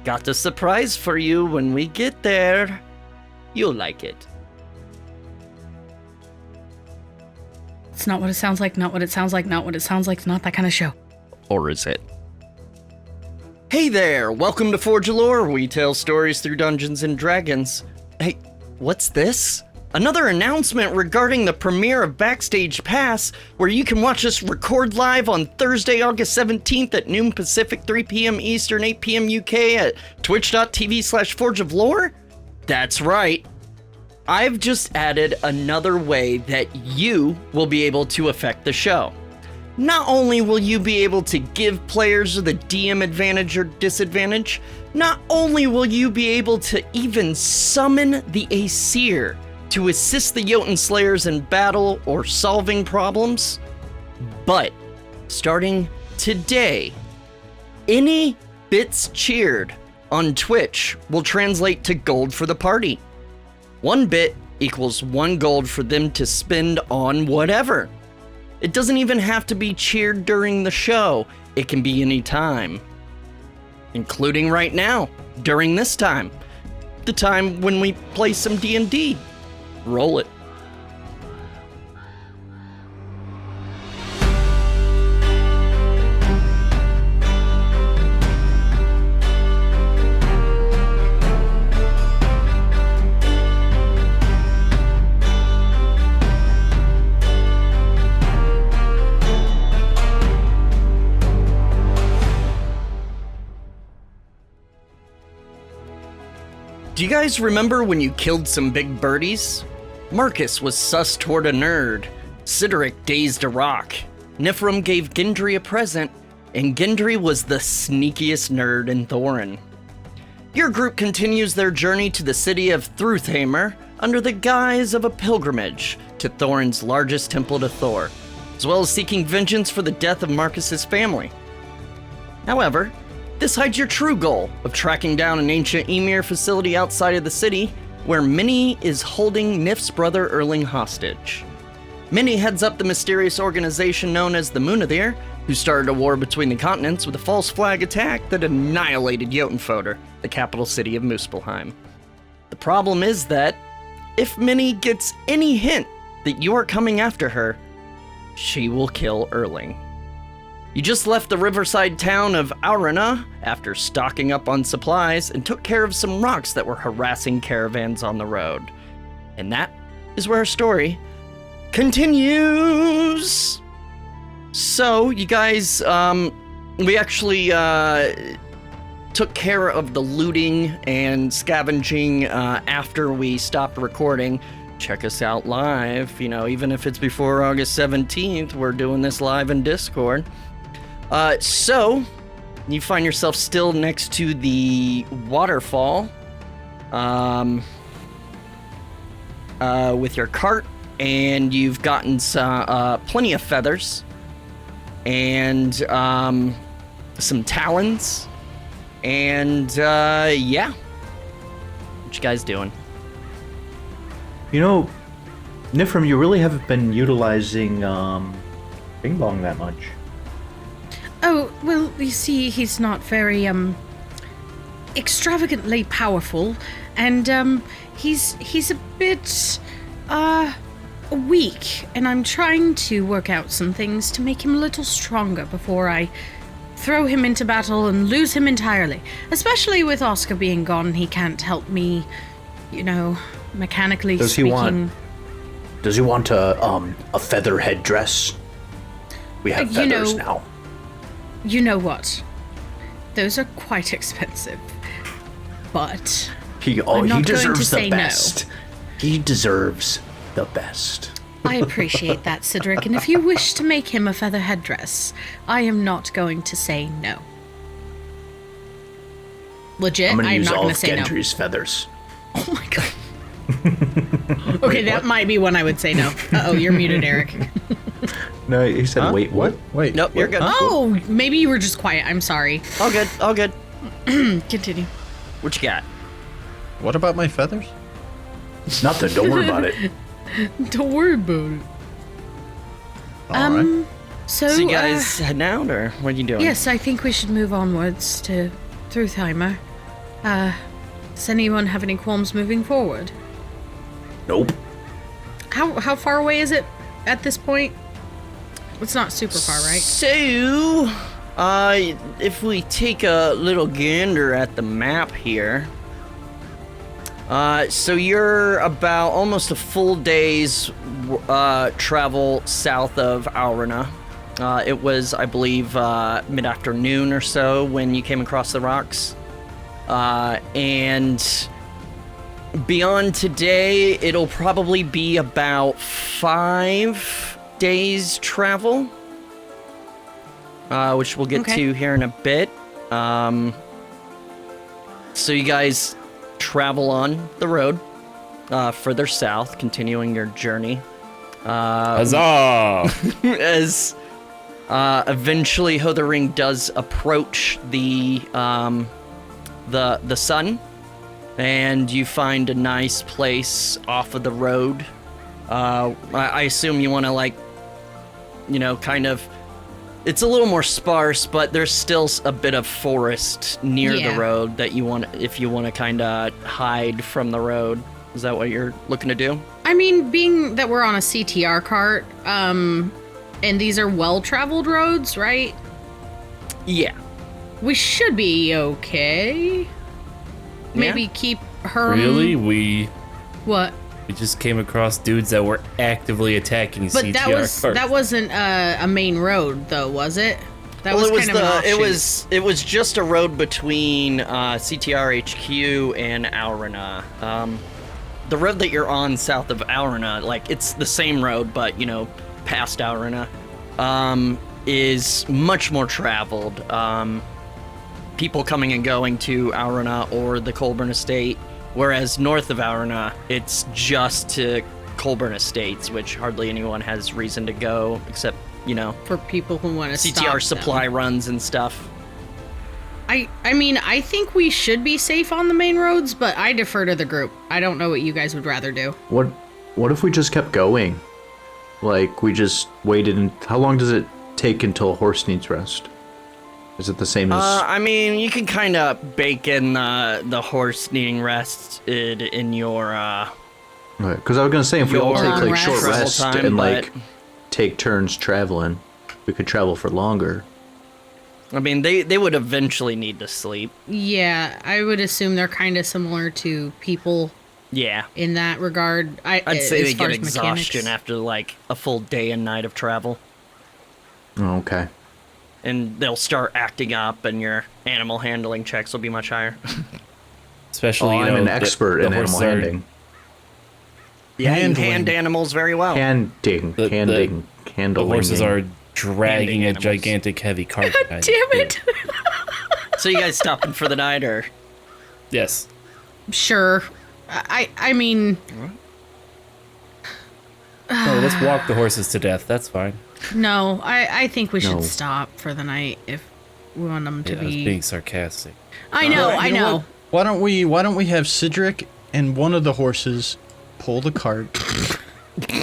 Got a surprise for you when we get there. You'll like it. It's not what it sounds like, not what it sounds like, not what it sounds like, not that kind of show. Or is it? Hey there, welcome to Forge Lore. We tell stories through Dungeons and Dragons. Hey, what's this? Another announcement regarding the premiere of Backstage Pass, where you can watch us record live on Thursday, August 17th at noon Pacific, 3 p.m. Eastern, 8 p.m. UK at twitch.tv/forgeoflore? That's right. I've just added another way that you will be able to affect the show. Not only will you be able to give players the DM advantage or disadvantage, not only will you be able to even summon the Aesir to assist the Jotun Slayers in battle or solving problems, but starting today, any bits cheered on Twitch will translate to gold for the party. 1 bit equals 1 gold for them to spend on whatever. It doesn't even have to be cheered during the show. It can be any time. Including right now, during this time. The time when we play some D&D. Roll it. Do you guys remember when you killed some big birdies? Marcus was sus toward a nerd. Sideric dazed a rock. Niphirim gave Gendry a present, and Gendry was the sneakiest nerd in Thorin. Your group continues their journey to the city of Thruthhammer under the guise of a pilgrimage to Thorin's largest temple to Thor, as well as seeking vengeance for the death of Marcus's family. However, this hides your true goal of tracking down an ancient Ymir facility outside of the city, where Minnie is holding Nif's brother Erling hostage. Minnie heads up the mysterious organization known as the Munathir, who started a war between the continents with a false flag attack that annihilated Jotunfodr, the capital city of Muspelheim. The problem is that, if Minnie gets any hint that you are coming after her, she will kill Erling. You just left the riverside town of Aurana after stocking up on supplies and took care of some rocks that were harassing caravans on the road. And that is where our story continues. So, you guys, we actually took care of the looting and scavenging after we stopped recording. Check us out live, even if it's before August 17th, we're doing this live in Discord. So, you find yourself still next to the waterfall, with your cart, and you've gotten plenty of feathers, and, some talons, and, yeah. What you guys doing? Niphirim, you really haven't been utilizing, Bing Bong that much. Oh, well, you see, he's not very, extravagantly powerful, and, he's a bit, weak, and I'm trying to work out some things to make him a little stronger before I throw him into battle and lose him entirely. Especially with Oscar being gone, he can't help me, mechanically speaking. Does he want a feather headdress? We have feathers now. You know what? Those are quite expensive. But he deserves the best. No. He deserves the best. I appreciate that, Cedric, and if you wish to make him a feather headdress, I am not going to say no. Legit, I'm not going to say no. I'm going to use all of Gendry's feathers. Oh my god. Okay, that might be one I would say no. Uh-oh, you're muted, Eric. No, he said, wait, what? Wait. Nope, you're good. Oh, maybe you were just quiet. I'm sorry. All good, all good. Continue. What you got? What about my feathers? Nothing, don't worry about it. Don't worry about it. All right. So you guys heading out, or what are you doing? Yes, I think we should move onwards to Thruthheimer. Does anyone have any qualms moving forward? Nope. How far away is it at this point? It's not super far, right? So, if we take a little gander at the map here, so you're about almost a full day's travel south of Aurina. It was, I believe, mid-afternoon or so when you came across the rocks. And beyond today, it'll probably be about 5 days travel, which we'll get to here in a bit. So you guys travel on the road further south, continuing your journey. Huzzah! As eventually Hávamál does approach the sun, and you find a nice place off of the road. I assume you want to, like, you know, kind of, it's a little more sparse, but there's still a bit of forest near the road that you want, if you want to kind of hide from the road. Is that what you're looking to do? I mean, being that we're on a CTR cart, and these are well-traveled roads, right? Yeah. We should be okay. Maybe keep her. Really? What? We just came across dudes that were actively attacking But CTR that cars. wasn't a main road, though, was it? That Well, was kind of an offshoot. it was just a road between CTR HQ and Aurina. The road that you're on south of Aurina, like, it's the same road, but, you know, past Aurina, is much more traveled. People coming and going to Aurina or the Colburn Estate, whereas north of Aurina, it's just to Colburn Estates, which hardly anyone has reason to go, except, you know, For people who want to CTR supply runs and stuff. I mean, I think we should be safe on the main roads, but I defer to the group. I don't know what you guys would rather do. What if we just kept going? Like, we just waited, and how long does it take until a horse needs rest? Is it the same as... I mean, you can kind of bake in the horse needing rest in your... Because I was going to say, if we all Your take, like, short travel rest time, and, but- like, take turns traveling, we could travel for longer. I mean, they would eventually need to sleep. Yeah, I would assume they're kind of similar to people Yeah. in that regard. I'd say as they far get as exhaustion mechanics. after, like, a full day and night of travel. Oh, okay. And they'll start acting up, and your animal handling checks will be much higher. Especially, you I'm know, an expert the in animal horses are- handling. Yeah, you Handling. hand animals very well. Handling. The horses are dragging Handing a animals. gigantic heavy cart. Damn it! So you guys stopping for the night, or? Yes. Sure. I mean, No, let's walk the horses to death. That's fine. no. I think we should No. stop for the night if we want them to Yeah, I was be. being sarcastic. I know. You I know know. what? Why don't we have Cedric and one of the horses pull the cart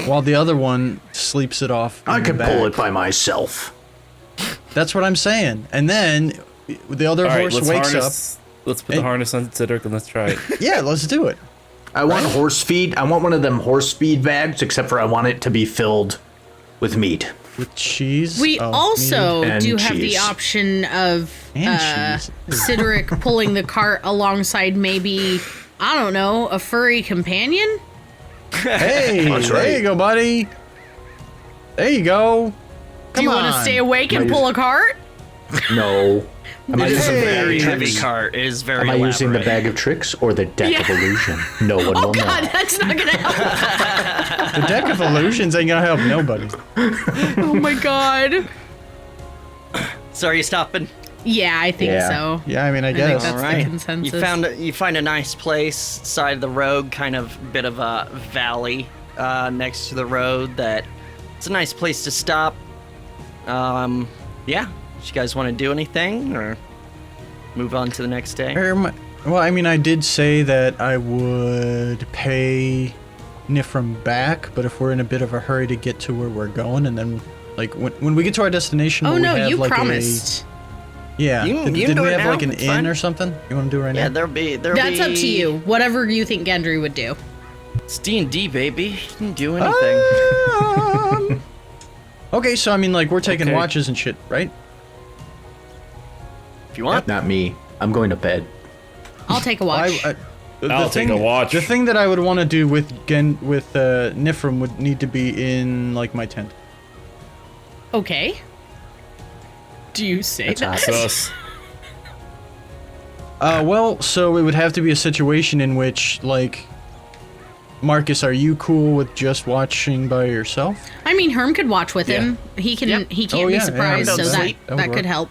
while the other one sleeps it off in I the could back? pull it by myself. That's what I'm saying. And then the other All right, horse let's wakes harness. Let's put the and- harness on Cedric and let's try it. up. Yeah, let's do it. I want horse feed. I want one of them horse feed bags, except for I want it to be filled with meat. With cheese. We also and do have the cheese. option of And cheese. Cedric pulling the cart alongside maybe, I don't know, a furry companion? Hey, That's there right. you go, buddy. There you go. Do you want to stay awake and Am I pull a cart? No. Am I It is a using very the heavy tricks? cart. It is very Am I using the elaborate. bag of tricks or the deck of Yeah. illusion? No one will God, know. that's not gonna help. The deck of illusions ain't gonna help nobody. Oh my god. So are you stopping? Yeah, I think Yeah. so. Yeah, I mean, I think guess. that's All the right. consensus. You find a nice place, side of the road, kind of bit of a valley next to the road. That it's a nice place to stop. Yeah. Do you guys want to do anything or move on to the next day? Well, I mean, I did say that I would pay Niphirim back, but if we're in a bit of a hurry to get to where we're going, and then, like, when we get to our destination, Oh will we no, have, you like, promised. Yeah. You can Did do we it have now, like an it's inn fine. or something? You want to do it right Yeah, now? there'll be. That's up to you. Whatever you think Gendry would do. It's D&D, baby. You can do anything. Okay, so I mean, like, we're taking Okay. watches and shit, right? If you want. Not me. I'm going to bed. I'll take a watch. I'll take a watch. The thing that I would want to do with Niphirim would need to be in like my tent. Okay. Do you say That's that? Sus. Well, so it would have to be a situation in which, like, Marcus, are you cool with just watching by yourself? I mean, Herm could watch with Yeah. him. He can. Yep. He can't Oh, be yeah, surprised, yeah, so that that would work. that could help.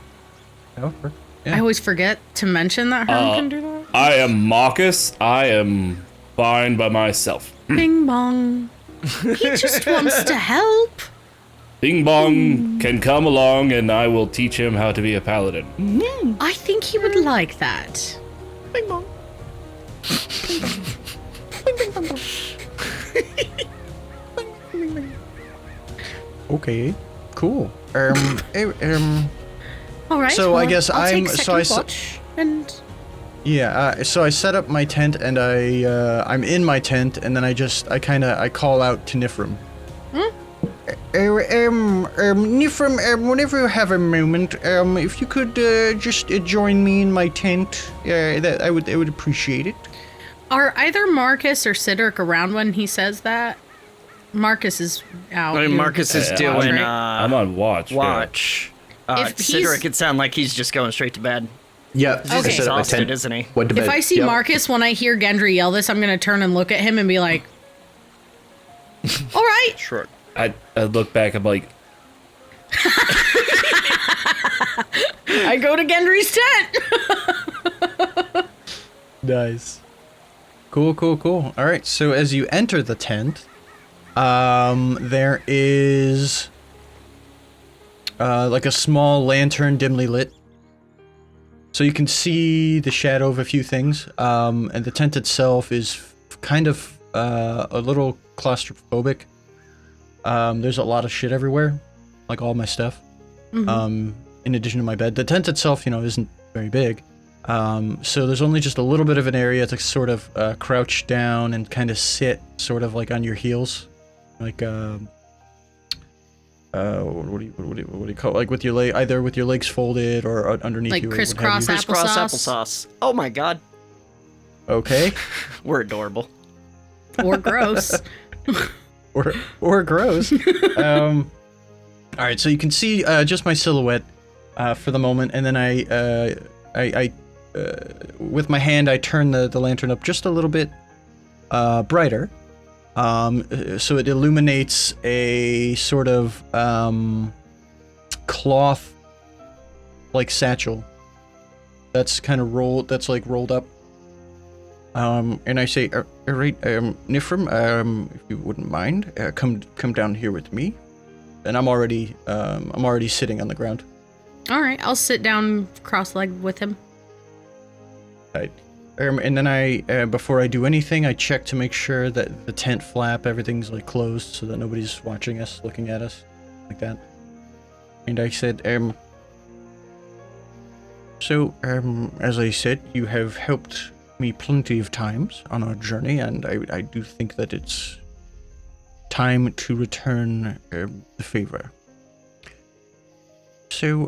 That would work. I Yeah. always forget to mention that Herm can do that. I am Marcus. I am fine by myself. Bing bong. He just wants to help. Bing Bong can come along and I will teach him how to be a paladin. I think he would like that. Bing bong. Okay. Cool. All right. So I guess I'll I'm- take so I second s- watch and Yeah. So I set up my tent and I'm in my tent and then I call out to Niphirim. Niphirim, whenever you have a moment, if you could just join me in my tent, that I would appreciate it. are either Marcus or Cedric around when he says that? Marcus is out. I mean, Marcus is doing right? I'm on watch. yeah. watch. If he's- Cedric, it sound like he's just going straight to bed. Yeah. He's I set up my exhausted, tent. isn't he? Went to bed. If I see Yep. Marcus when I hear Gendry yell this, I'm gonna turn and look at him and be like, "All right." Sure. I look back, I'm like, I go to Gendry's tent. Nice. Cool. All right. So as you enter the tent, there is like a small lantern dimly lit. So you can see the shadow of a few things. And the tent itself is kind of a little claustrophobic. There's a lot of shit everywhere, like all my stuff. In addition to my bed, the tent itself, isn't very big. So there's only just a little bit of an area to sort of crouch down and kind of sit, sort of like on your heels, like what do you call it? Like with your leg, either with your legs folded or underneath Like you. or what crisscross have you. Crisscross Applesauce. applesauce. Oh my god. Okay. We're adorable. Or gross. or gross. All right, so you can see just my silhouette for the moment, and then I with my hand I turn the lantern up just a little bit brighter, so it illuminates a sort of cloth like satchel that's kind of rolled up. And I say, all right, Niphirim, if you wouldn't mind, come down here with me. And I'm already sitting on the ground. All right, I'll sit down cross-legged with him. Right. And then before I do anything, I check to make sure that the tent flap, everything's like closed, so that nobody's watching us, looking at us, like that. And I said, so, as I said, you have helped me plenty of times on our journey, and I do think that it's time to return the favor. So,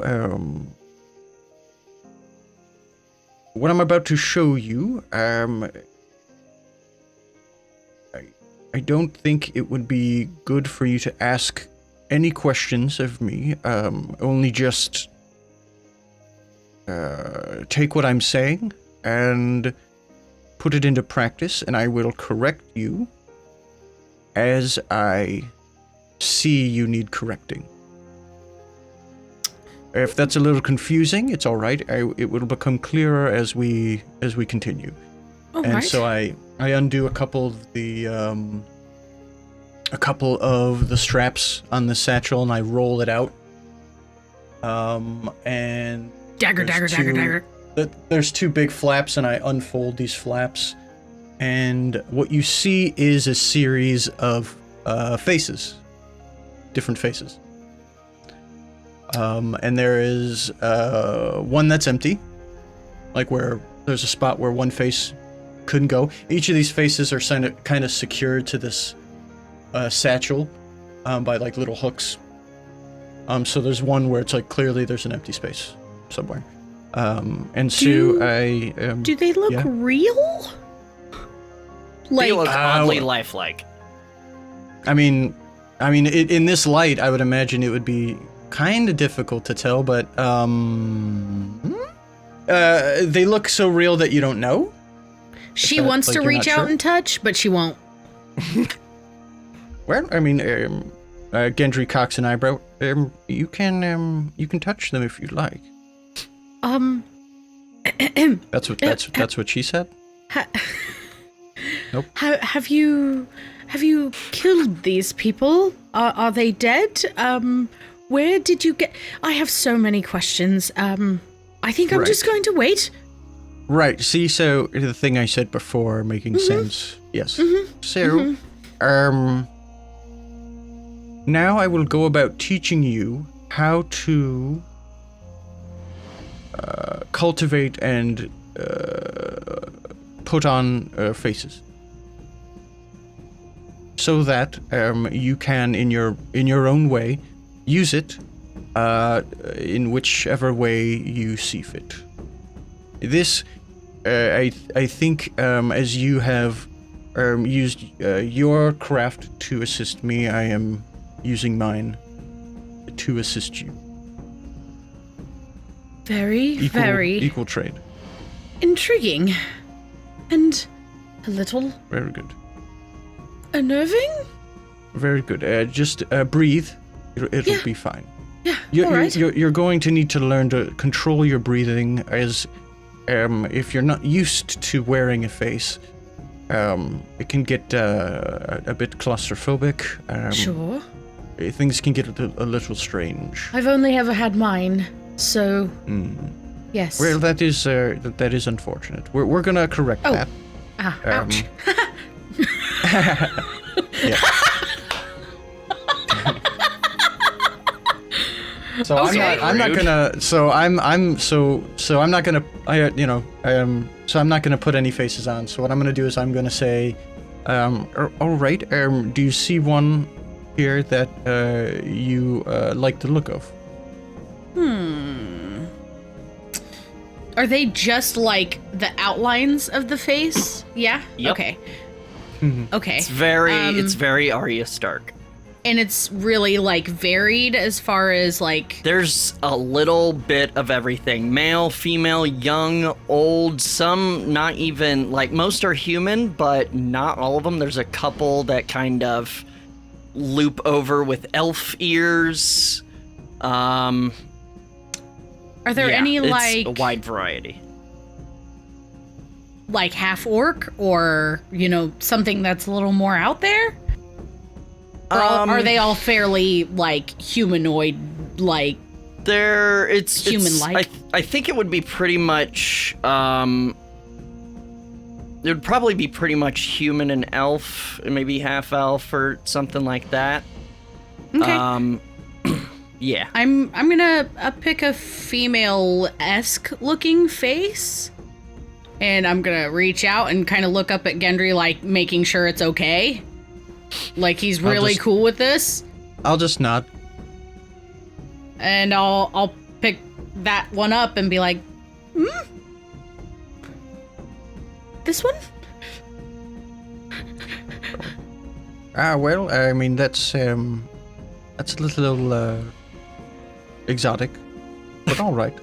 what I'm about to show you, I don't think it would be good for you to ask any questions of me, only just take what I'm saying and put it into practice, and I will correct you as I see you need correcting. If that's a little confusing, it's all right. It will become clearer as we continue. All And right. so I undo a couple of the straps on the satchel, and I roll it out. And Dagger, there's dagger, dagger, two- dagger. There's two big flaps, and I unfold these flaps, and what you see is a series of faces, different faces. And there is one that's empty, like where there's a spot where one face couldn't go. Each of these faces are kind of secured to this satchel by like little hooks. So there's one where it's like clearly there's an empty space somewhere. And so do they look real? They Like, look oddly lifelike. I mean, in this light, I would imagine it would be kind of difficult to tell, but they look so real that you don't know. she wants like to you're reach not out sure? and touch, but she won't. Well, I mean, Gendry cocks an eyebrow. You can touch them if you like. That's what she said. Nope. Have you killed these people? Are they dead? Where did you get? I have so many questions. I think I'm just going to wait. Right. See, so the thing I said before making sense. Yes. So, now I will go about teaching you how to cultivate and put on faces, so that you can, in your own way, use it in whichever way you see fit. This, I think, as you have used your craft to assist me, I am using mine to assist you. Very equal trade. intriguing, and a little Very good. unnerving. Very good. Just breathe. It'll be fine. Yeah, all right. You're going to need to learn to control your breathing, as if you're not used to wearing a face, it can get a bit claustrophobic. Sure. Things can get a little strange. I've only ever had mine, so yes. Well, that is unfortunate. We're gonna correct that. Ouch. Yeah. So Okay. I'm not gonna. So I'm not gonna. So I'm not gonna put any faces on. So what I'm gonna do is I'm gonna say, all right. Do you see one here that you like the look of? Are they just like the outlines of the face? Yeah? Yep. Okay. Okay. It's very Arya Stark. And it's really like varied as far as like There's a little bit of everything. Male, female, young, old, some not even, like most are human, but not all of them. There's a couple that kind of loop over with elf ears. are there any it's like a wide variety. like half orc or something that's a little more out there? Or are they all fairly like humanoid like It's human-like? I think it would be pretty much it would probably be pretty much human and elf, and maybe half elf or something like that. Okay. Yeah. I'm gonna pick a female-esque looking face, and I'm gonna reach out and kind of look up at Gendry, like making sure it's okay, like he's really cool with this. I'll just nod. And I'll pick that one up and be like, this one? Well, I mean that's a little exotic, but all right.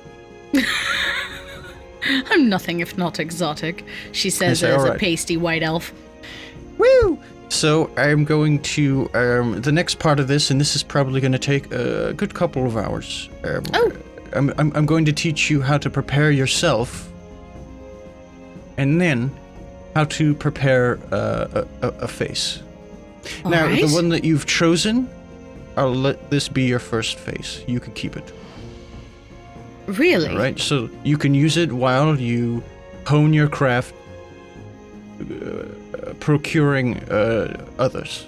I'm nothing if not exotic, she says say, as all a right. pasty white elf. Woo! So I'm going to the next part of this, and this is probably going to take a good couple of hours. I'm going to teach you how to prepare yourself, and then how to prepare a face. All Now, right. the one that you've chosen, I'll let this be your first face. You can keep it. Really? All right, so you can use it while you hone your craft, procuring others.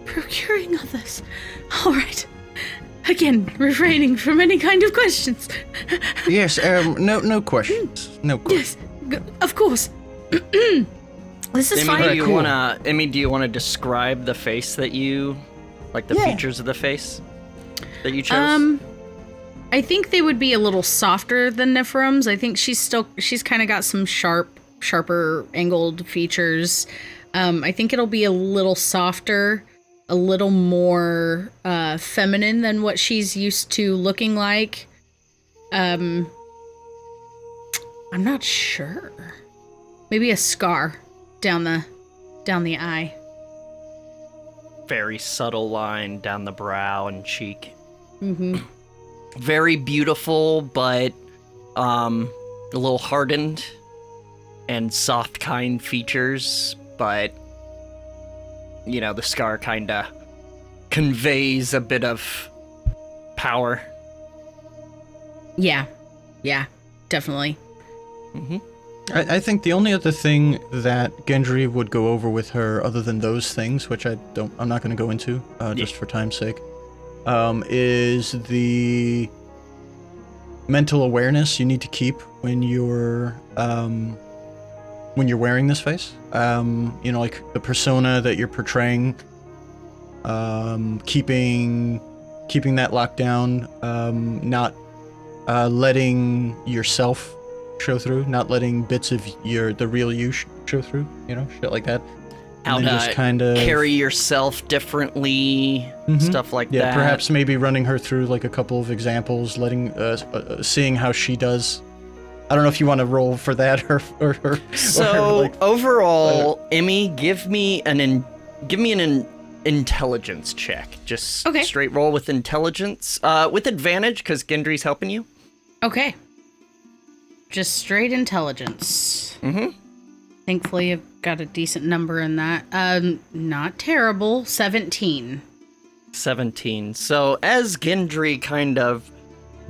Procuring others. All right. Again, refraining from any kind of questions. Yes, no questions. No questions. Yes, of course. This is Emmy, fine. do you wanna describe the face that you, like the features of the face that you chose? I think they would be a little softer than Niphirim's. I think she's kind of got some sharper angled features. I think it'll be a little softer, a little more feminine than what she's used to looking like. I'm not sure. Maybe a scar down the eye. Very subtle line down the brow and cheek. Mm-hmm. Very beautiful, but a little hardened and soft, kind features, but the scar kind of conveys a bit of power. Yeah, definitely. Mm-hmm. I think the only other thing that Gendry would go over with her, other than those things, which I'm not going to go into, just for time's sake, is the mental awareness you need to keep when you're wearing this face. Like the persona that you're portraying, keeping that locked down, not letting yourself show through, not letting bits of the real you show through, shit like that. How and then to just kind of carry yourself differently, stuff like that. Yeah, perhaps maybe running her through like a couple of examples, seeing how she does. I don't know if you want to roll for that or overall, Emmy, give me an intelligence check. Just straight roll with intelligence, with advantage because Gendry's helping you. Okay. Just straight intelligence. Mm-hmm. Thankfully, I've got a decent number in that. Not terrible. 17. 17. So as Gendry kind of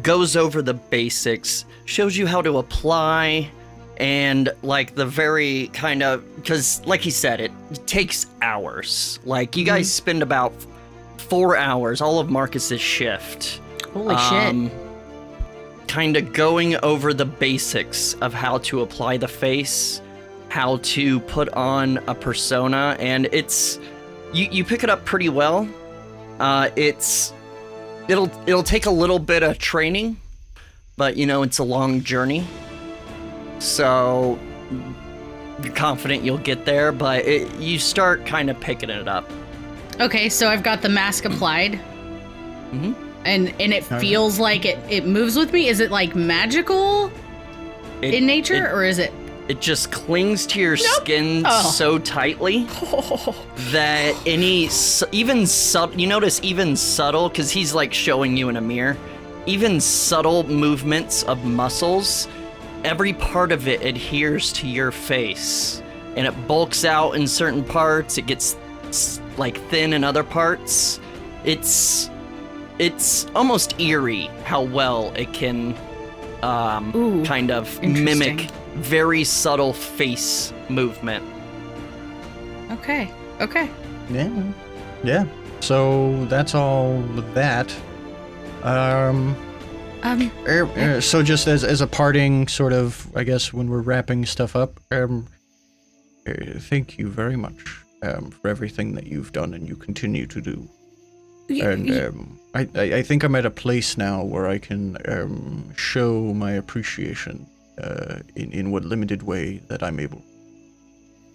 goes over the basics, shows you how to apply, and like the very kind of, because like he said, it takes hours. Like you guys spend about 4 hours, all of Marcus's shift. Holy shit. Kind of going over the basics of how to apply the face, how to put on a persona, and it's you pick it up pretty well. It'll take a little bit of training, but it's a long journey. So you're confident you'll get there, but you start kind of picking it up. Okay, so I've got the mask applied. Mm-hmm. And it feels like it moves with me. Is it like magical in nature, or is it? It just clings to your skin so tightly that even subtle, you notice even subtle, because he's like showing you in a mirror, even subtle movements of muscles, every part of it adheres to your face, and it bulks out in certain parts, it gets like thin in other parts. It's almost eerie how well it can kind of mimic very subtle face movement. Okay. Yeah. So that's all of that. So just as a parting sort of, I guess, when we're wrapping stuff up, thank you very much for everything that you've done and you continue to do. And I think I'm at a place now where I can show my appreciation in what limited way that I'm able.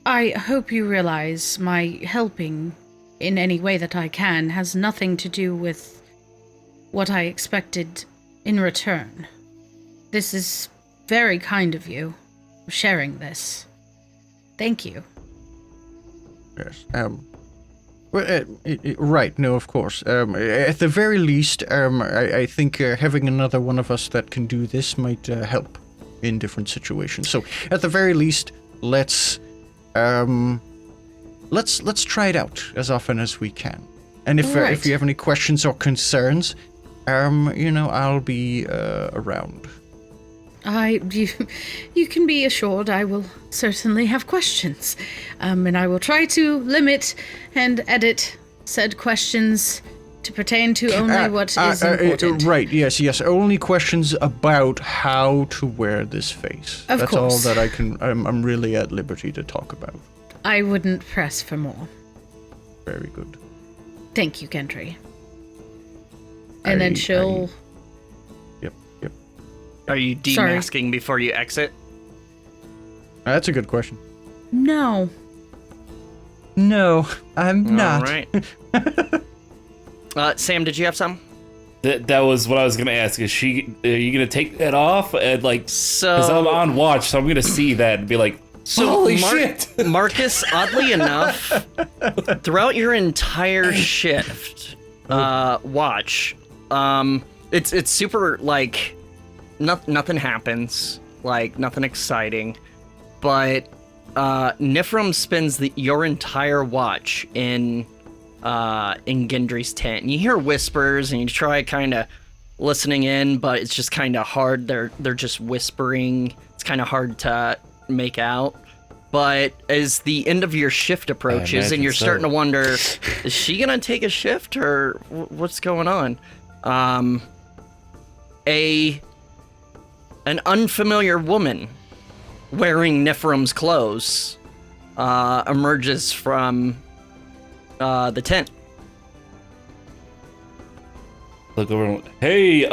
I hope you realize my helping in any way that I can has nothing to do with what I expected in return. This is very kind of you, sharing this. Thank you. Yes. Right, no, of course. At the very least, I think having another one of us that can do this might help in different situations. So, at the very least, let's try it out as often as we can. And if you have any questions or concerns, I'll be around. You can be assured I will certainly have questions, and I will try to limit and edit said questions To pertain to only what is important. Right, yes. Only questions about how to wear this face. Of That's course. all that I'm really at liberty to talk about. I wouldn't press for more. Very good. Thank you, Gendry. And then she'll... Yep. Are you demasking before you exit? That's a good question. No. No, I'm not. All right. Sam, did you have some? That was what I was gonna ask. Are you gonna take that off and like? Because I'm on watch, so I'm gonna see that and be like, holy shit! Marcus, oddly enough, throughout your entire shift, watch, it's super like, nothing happens, like nothing exciting, but Niphirim spends your entire watch in Gendry's tent. And you hear whispers, and you try kind of listening in, but it's just kind of hard. They're just whispering. It's kind of hard to make out. But as the end of your shift approaches, and you're starting to wonder, is she gonna take a shift or what's going on? An unfamiliar woman wearing Niphirim's clothes emerges from the tent. Look over. And, hey,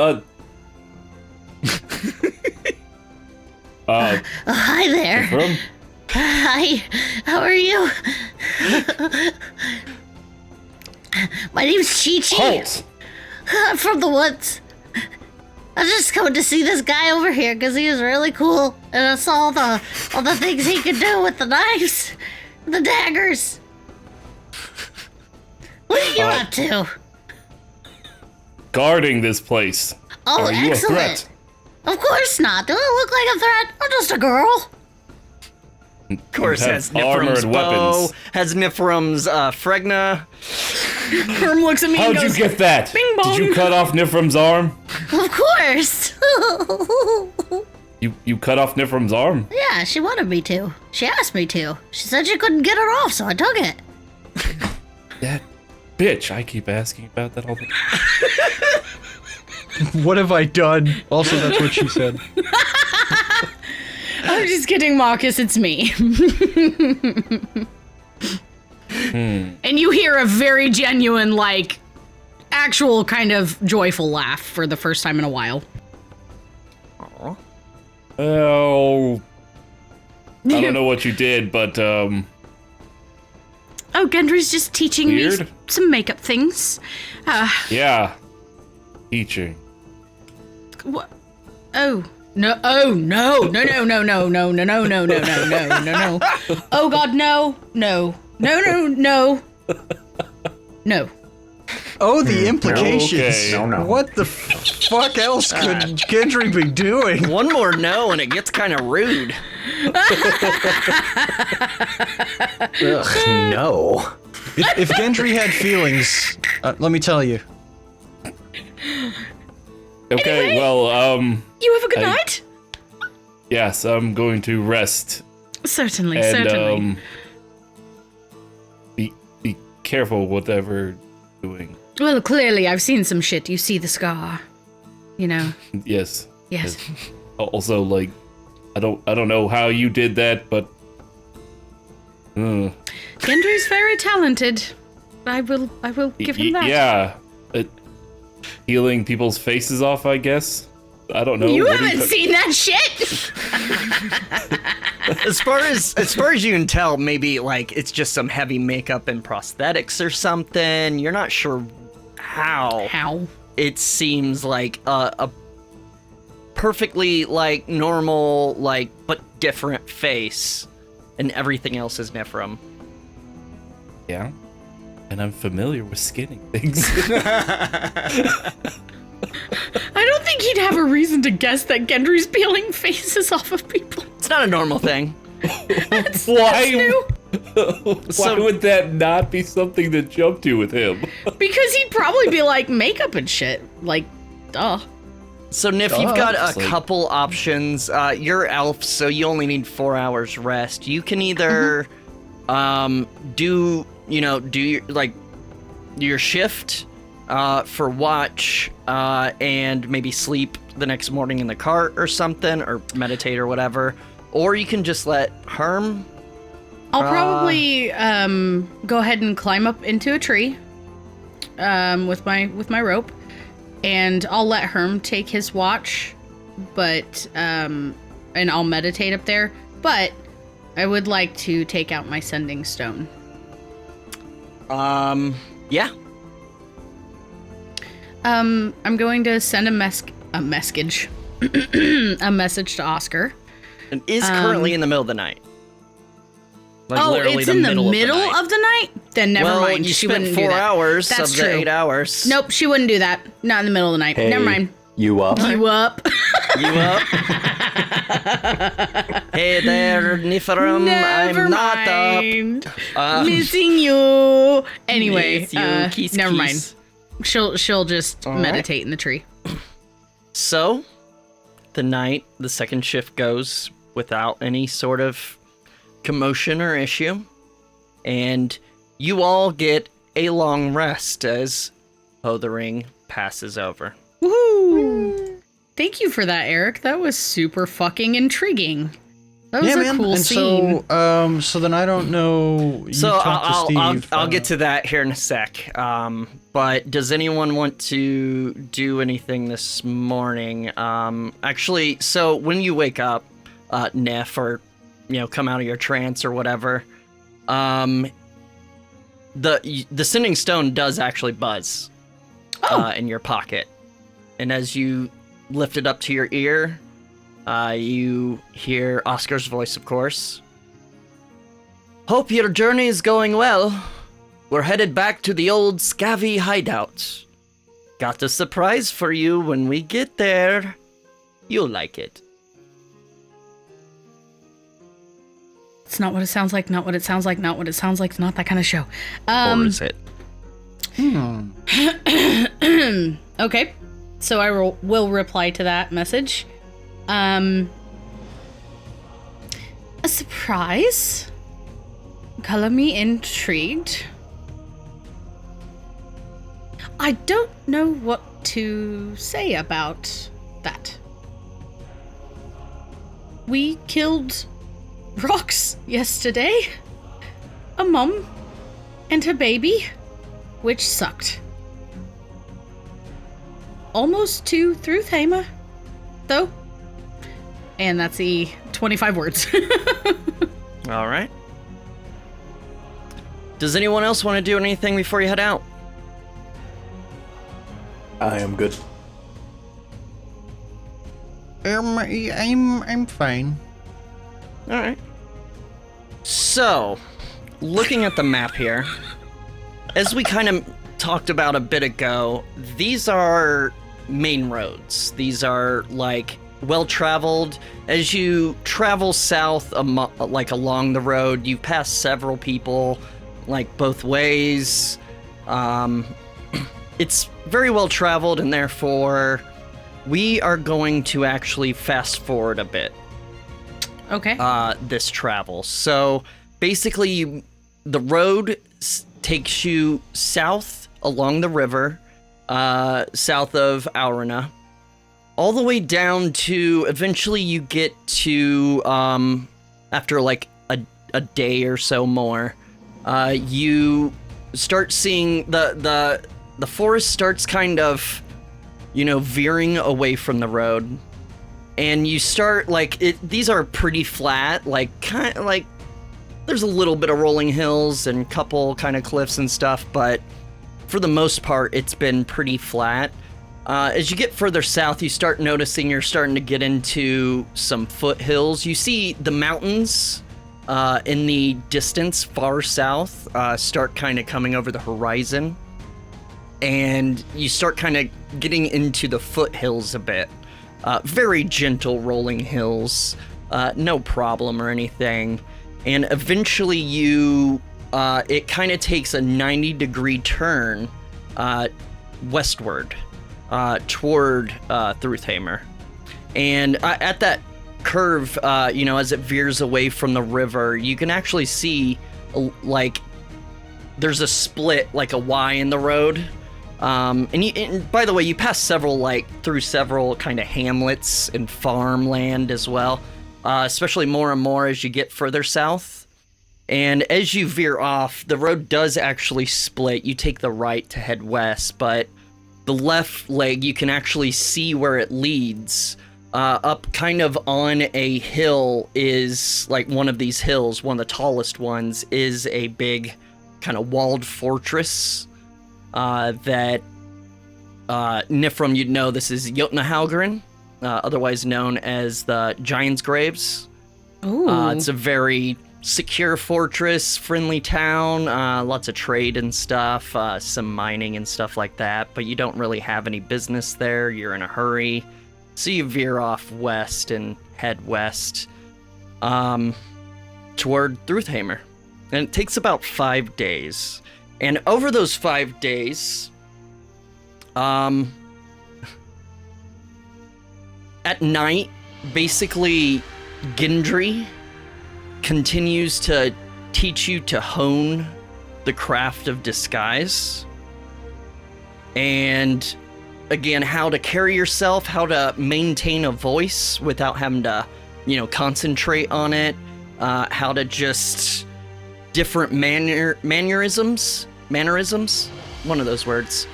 Hi there. Niphirim? Hi. How are you? My name's Chi-Chi. Halt! I'm from the woods. I just coming to see this guy over here because he was really cool, and I saw all the things he could do with the knives, the daggers. What are you up to? Guarding this place. Oh, Are you excellent. a threat? Of course not. Do I look like a threat? I'm just a girl. Of course, You have has armor Niphirim's and bow, weapons. has Niphirim's fregna. Herm looks at me and How'd goes, you get that? Bing bong. Did you cut off Niphirim's arm? Of course. You cut off Niphirim's arm? Yeah, she wanted me to. She asked me to. She said she couldn't get it off, so I took it. That bitch. I keep asking about that all the time. What have I done? Also, that's what she said. I'm just kidding, Marcus, it's me. And you hear a very genuine, like, actual kind of joyful laugh for the first time in a while. Oh. I don't know what you did, but, Oh, Gendry's just teaching me Weird. some makeup things. yeah. Teaching. What? Oh. No, oh, no, no, no, no, no, no, no, no, no, no, no, no, no, no. Oh, God, no, no, no, no, no. No. Oh, the implications. Okay. No. What the fuck else could Gendry be doing? One more no, and it gets kind of rude. Ugh, no. If Gendry had feelings, let me tell you. Okay, Anyway. well, You have a good I- night? yes, I'm going to rest. Certainly, And, certainly. be careful whatever you're doing. Well, clearly, I've seen some shit. You see the scar. You know? Yes. Yes. Also, like, I don't know how you did that, but Gendry's very talented. I will give him that. Yeah, healing people's faces off, I guess. I don't know. You What do haven't cut- seen that shit! As far as you can tell, maybe like it's just some heavy makeup and prosthetics or something. You're not sure how. How? It seems like a perfectly like normal, like but different face, and everything else is Niphirim. Yeah, and I'm familiar with skinning things. I don't think he'd have a reason to guess that Gendry's peeling faces off of people. It's not a normal thing. Why? New. Why would that not be something to jump to with him? Because he'd probably be like makeup and shit. Like, duh. So Niph, you've got It's a like- couple options. You're elf, so you only need 4 hours rest. You can either do your shift for watch and maybe sleep the next morning in the cart or something, or meditate or whatever. Or you can just let Herm. I'll probably go ahead and climb up into a tree with my rope, and I'll let Herm take his watch, but and I'll meditate up there. But I would like to take out my sending stone. Yeah. I'm going to send a message to Oscar. It is currently in the middle of the night. Like it's in the middle of the night? Then never mind. You She spent wouldn't 4 do that. hours That's of true. the 8 hours. Nope, she wouldn't do that. Not in the middle of the night. Hey, Never mind. You up? You up? You up? Hey there, Niphirim. Never I'm not mind. up. Missing you. Anyway, Miss you. Kiss, never kiss. mind. She'll just meditate in the tree. So, the second shift goes without any sort of commotion or issue, and you all get a long rest as the ring passes over. Woohoo! Thank you for that, Eric. That was super fucking intriguing. That was a cool scene. So then I don't know. So I'll get to that here in a sec. But does anyone want to do anything this morning? Actually, so when you wake up, Niph, or come out of your trance or whatever, the sending stone does actually buzz in your pocket, and as you lift it up to your ear, you hear Oscar's voice, of course. Hope your journey is going well. We're headed back to the old Scavvy hideout. Got a surprise for you when we get there. You'll like it. It's not what it sounds like, not what it sounds like, not what it sounds like. It's not that kind of show. Or is it? Okay. So I will reply to that message. A surprise? Color me intrigued. I don't know what to say about that. We killed Rox yesterday. A mom and her baby, which sucked. Almost to Hávamál, though. And that's the 25 words. All right. Does anyone else want to do anything before you head out? I am good. I'm fine. All right. So, looking at the map here, as we kind of talked about a bit ago, these are main roads. These are like well-traveled. As you travel south, like along the road, you pass several people, like both ways. It's very well-traveled, and therefore, we are going to actually fast forward a bit. Okay. This travel. So basically, the road takes you south along the river, south of Aurina, all the way down to eventually you get to after like a day or so more, you start seeing the forest starts kind of veering away from the road. And you start, these are pretty flat, kind of like, there's a little bit of rolling hills and couple kind of cliffs and stuff, but for the most part, it's been pretty flat. As you get further south, you start noticing you're starting to get into some foothills. You see the mountains in the distance, far south, start kind of coming over the horizon. And you start kind of getting into the foothills a bit. Very gentle rolling hills, no problem or anything. And eventually it kind of takes a 90-degree turn westward toward Hávamál. And at that curve, as it veers away from the river, you can actually see, there's a split, like a Y in the road. And by the way, you pass through several kind of hamlets and farmland as well, especially more and more as you get further south. And as you veer off, the road does actually split. You take the right to head west, but the left leg, you can actually see where it leads. Up kind of on a hill is, like, one of these hills, one of the tallest ones, is a big kind of walled fortress that Niphirim, you'd know this is Jotunhaugerin, otherwise known as the Giant's Graves. Ooh. It's a very secure fortress, friendly town, lots of trade and stuff, some mining and stuff like that, but you don't really have any business there. You're in a hurry. So you veer off west and head west toward Thrúthheimr. And it takes about 5 days. And over those 5 days, at night, basically, Gendry continues to teach you to hone the craft of disguise. And again, how to carry yourself, how to maintain a voice without having to, concentrate on it, how to just different mannerisms, one of those words.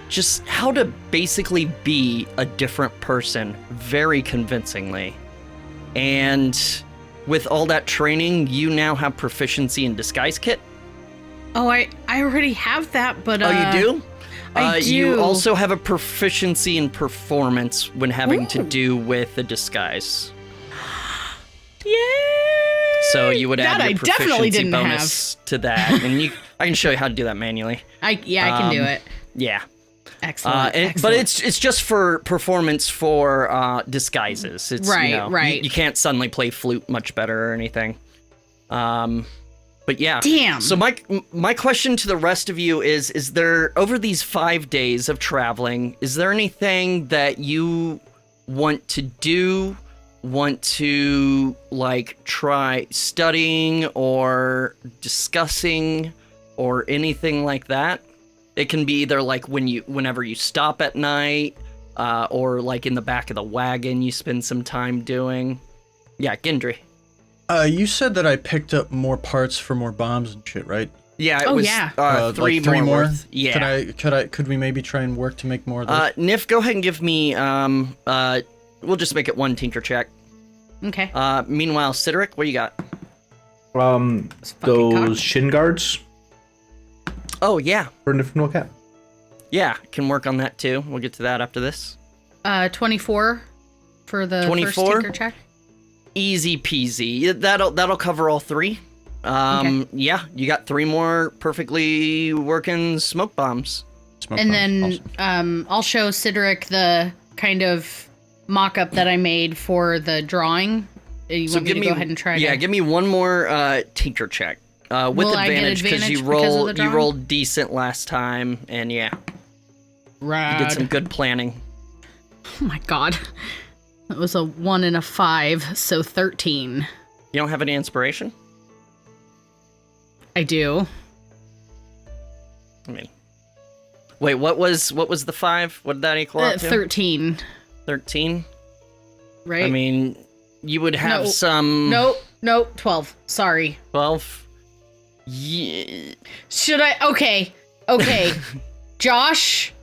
Just how to basically be a different person very convincingly. And with all that training, you now have proficiency in disguise kit. Oh, I already have that, but Oh, you do? I do. You also have a proficiency in performance when having to do with the disguise. Yay! So you would add That your I definitely proficiency didn't bonus to that, and I can show you how to do that manually. I can do it. Yeah. Excellent. But it's just for performance for disguises. It's right, right. You can't suddenly play flute much better or anything. But yeah. Damn. So my question to the rest of you is there, over these 5 days of traveling, is there anything that you want to do, want to try studying or discussing or anything like that? It can be either whenever you stop at night, or in the back of the wagon you spend some time doing. Yeah, Gendry. You said that I picked up more parts for more bombs and shit, right? Yeah, it was yeah. three three more. more? Yeah. Could we maybe try and work to make more of those? Niph, go ahead and give me we'll just make it one tinker check. Okay. Meanwhile, Sideric, what you got? Those shin guards Oh yeah. for Niph Cap. Yeah, can work on that too. We'll get to that after this. 24 for the 24? first tinker check. Easy peasy. That'll cover all three. Okay. Yeah, you got 3 more perfectly working smoke bombs. And then I'll show Sideric the kind of mock-up that I made for the drawing. You want me to go ahead and try? Yeah, give me one more tinker check with Will I get advantage because you because of the drawing? rolled decent last time, and yeah, Rad. you did some good planning. Oh my god, that was a 1 and a 5, so 13. You don't have any inspiration? I do. I mean, wait, what was the 5? What did that equal out to? 13. 13. Right. I mean, you would have No. some. No, 12. Sorry. 12. Yeah. Should I? Okay. Josh,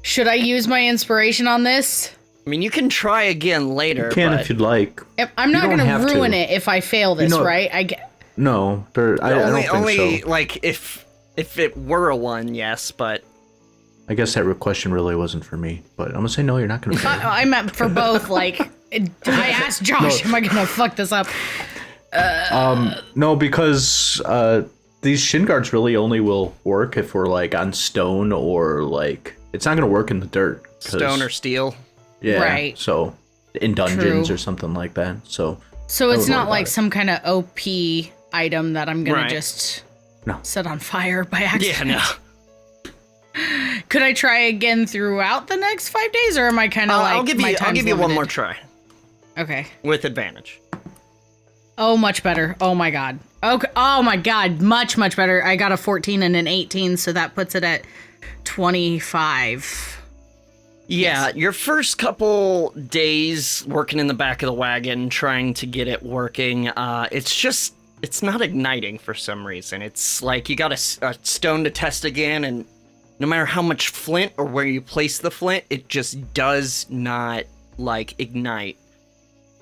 should I use my inspiration on this? I mean, you can try again later. You can but if you'd like. I'm not don't going have to to. ruin it if I fail this, right? No, I don't think only so. like if it were a 1, yes, but I guess that question really wasn't for me, but I'm gonna say no. You're not gonna. fail. I meant for both. I asked Josh, am I going to fuck this up? No, because these shin guards really only will work if we're on stone or it's not gonna work in the dirt. 'Cause- stone or steel. Yeah. Right. So in dungeons True. or something like that. So So I it's would not worry about like it. some kind of OP item that I'm going Right. to just No. set on fire by accident. Yeah, no. Could I try again throughout the next 5 days, or am I kind of I'll give you one more try Okay. with advantage. Oh, much better. Oh my god. Okay. Oh my god. Much better. I got a 14 and an 18, so that puts it at 25. Yeah, your first couple days working in the back of the wagon, trying to get it working, it's not igniting for some reason. It's like you got a stone to test again, and no matter how much flint or where you place the flint, it just does not, like, ignite.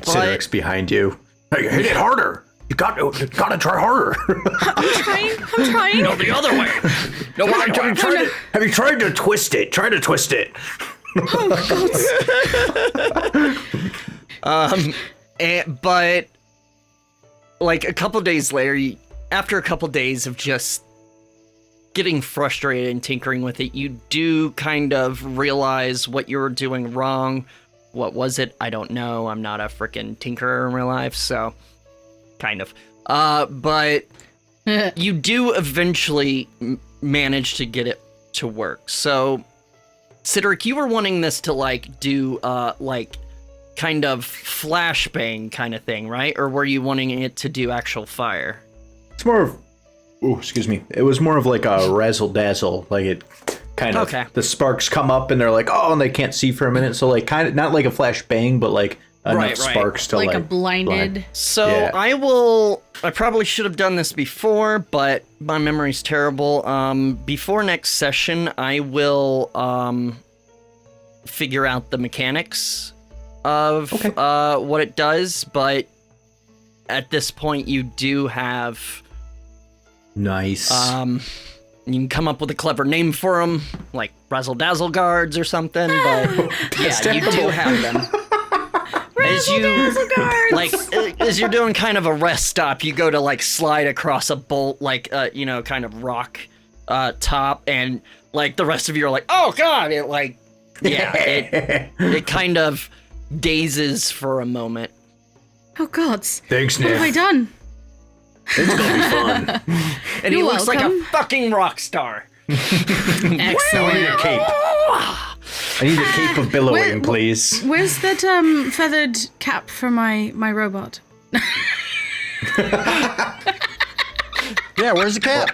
Cedric's behind you. Hey, hit it harder. You gotta try harder. I'm trying. No, the other way. No, Have you tried to twist it? Try to twist it. But like a couple days later, after a couple days of just getting frustrated and tinkering with it, you do kind of realize what you were doing wrong. What was it? I don't know. I'm not a freaking tinkerer in real life, so kind of. But you do eventually manage to get it to work. So, Cedric, you were wanting this to like do like kind of flashbang kind of thing, right? Or were you wanting it to do actual fire? It's more of, excuse me. It was more of like a razzle dazzle, like it kind of. Okay. The sparks come up and they're like, oh, and they can't see for a minute. So like kind of not like a flash bang, but like enough sparks to like a blinded. So yeah. I probably should have done this before, but my memory's terrible. Before next session, I will figure out the mechanics of what it does, but at this point you do have nice. You can come up with a clever name for them, like Razzle Dazzle Guards or something, but yeah, you do have them. As you're doing kind of a rest stop, you go to like slide across a bolt, like kind of rock top, and like the rest of you are like, oh god, it kind of dazes for a moment. Oh gods. Thanks, Niph. What have I done? It's gonna be fun. And he looks like a fucking rock star. Excellent. I need a cape. I need a cape of billowing, please. Where's that feathered cap for my robot? Yeah, where's the cap?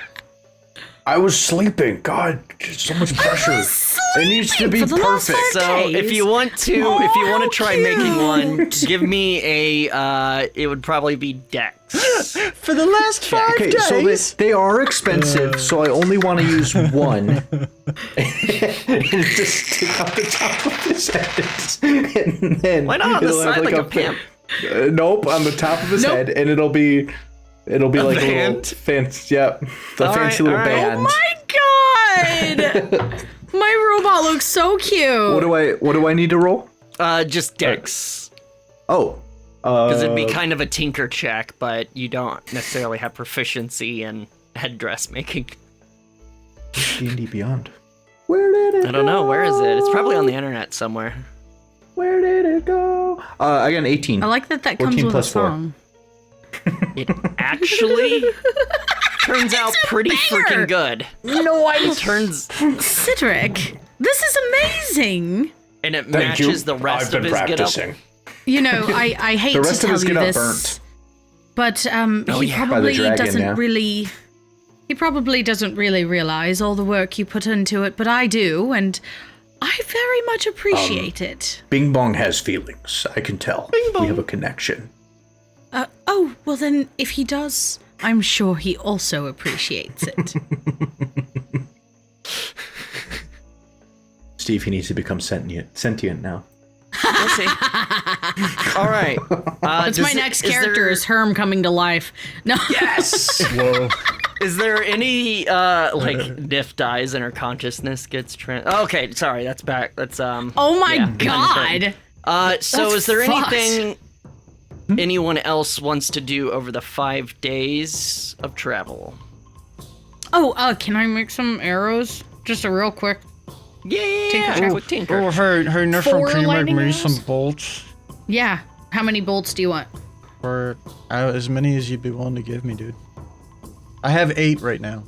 I was sleeping. God, so much pressure. It needs to be perfect. So if you want to try making one, give me a. It would probably be Dex. For the last 5 days. So they are expensive, so I only want to use one. And just stick on the top of his head, and then why not on the side like a pimp? Nope, on the top of his head, and it'll be like a little fancy. Yep, the fancy little band. Oh my god! My robot looks so cute. What do I need to roll? Just Dex. Oh. Because it'd be kind of a tinker check, but you don't necessarily have proficiency in headdress making. D&D Beyond. Where did it go? I don't know. Where is it? It's probably on the internet somewhere. Where did it go? I got an 18. I like that comes with a song. It actually turns out pretty freaking good. It turns... Cedric, this is amazing. And it matches the rest of his practicing. You know, I hate to tell you this, but he probably doesn't really realize all the work you put into it, but I do, and I very much appreciate it. Bing Bong has feelings. I can tell. We have a connection. Well then, if he does, I'm sure he also appreciates it. Steve, he needs to become sentient now. We'll see. All right. That's my next character is Herm coming to life. No. Yes. Whoa. Is there any Niph dies and her consciousness gets okay, sorry, that's back. That's Oh my god. So That's is there fucked. anything anyone else wants to do over the 5 days of travel? Can I make some arrows? Just a real quick. Yeah. Quick tinker. Oh, her Niphirim, 4 can you make lightning me arrows? some bolts? Yeah. How many bolts do you want? Or as many as you'd be willing to give me, dude. I have 8 right now.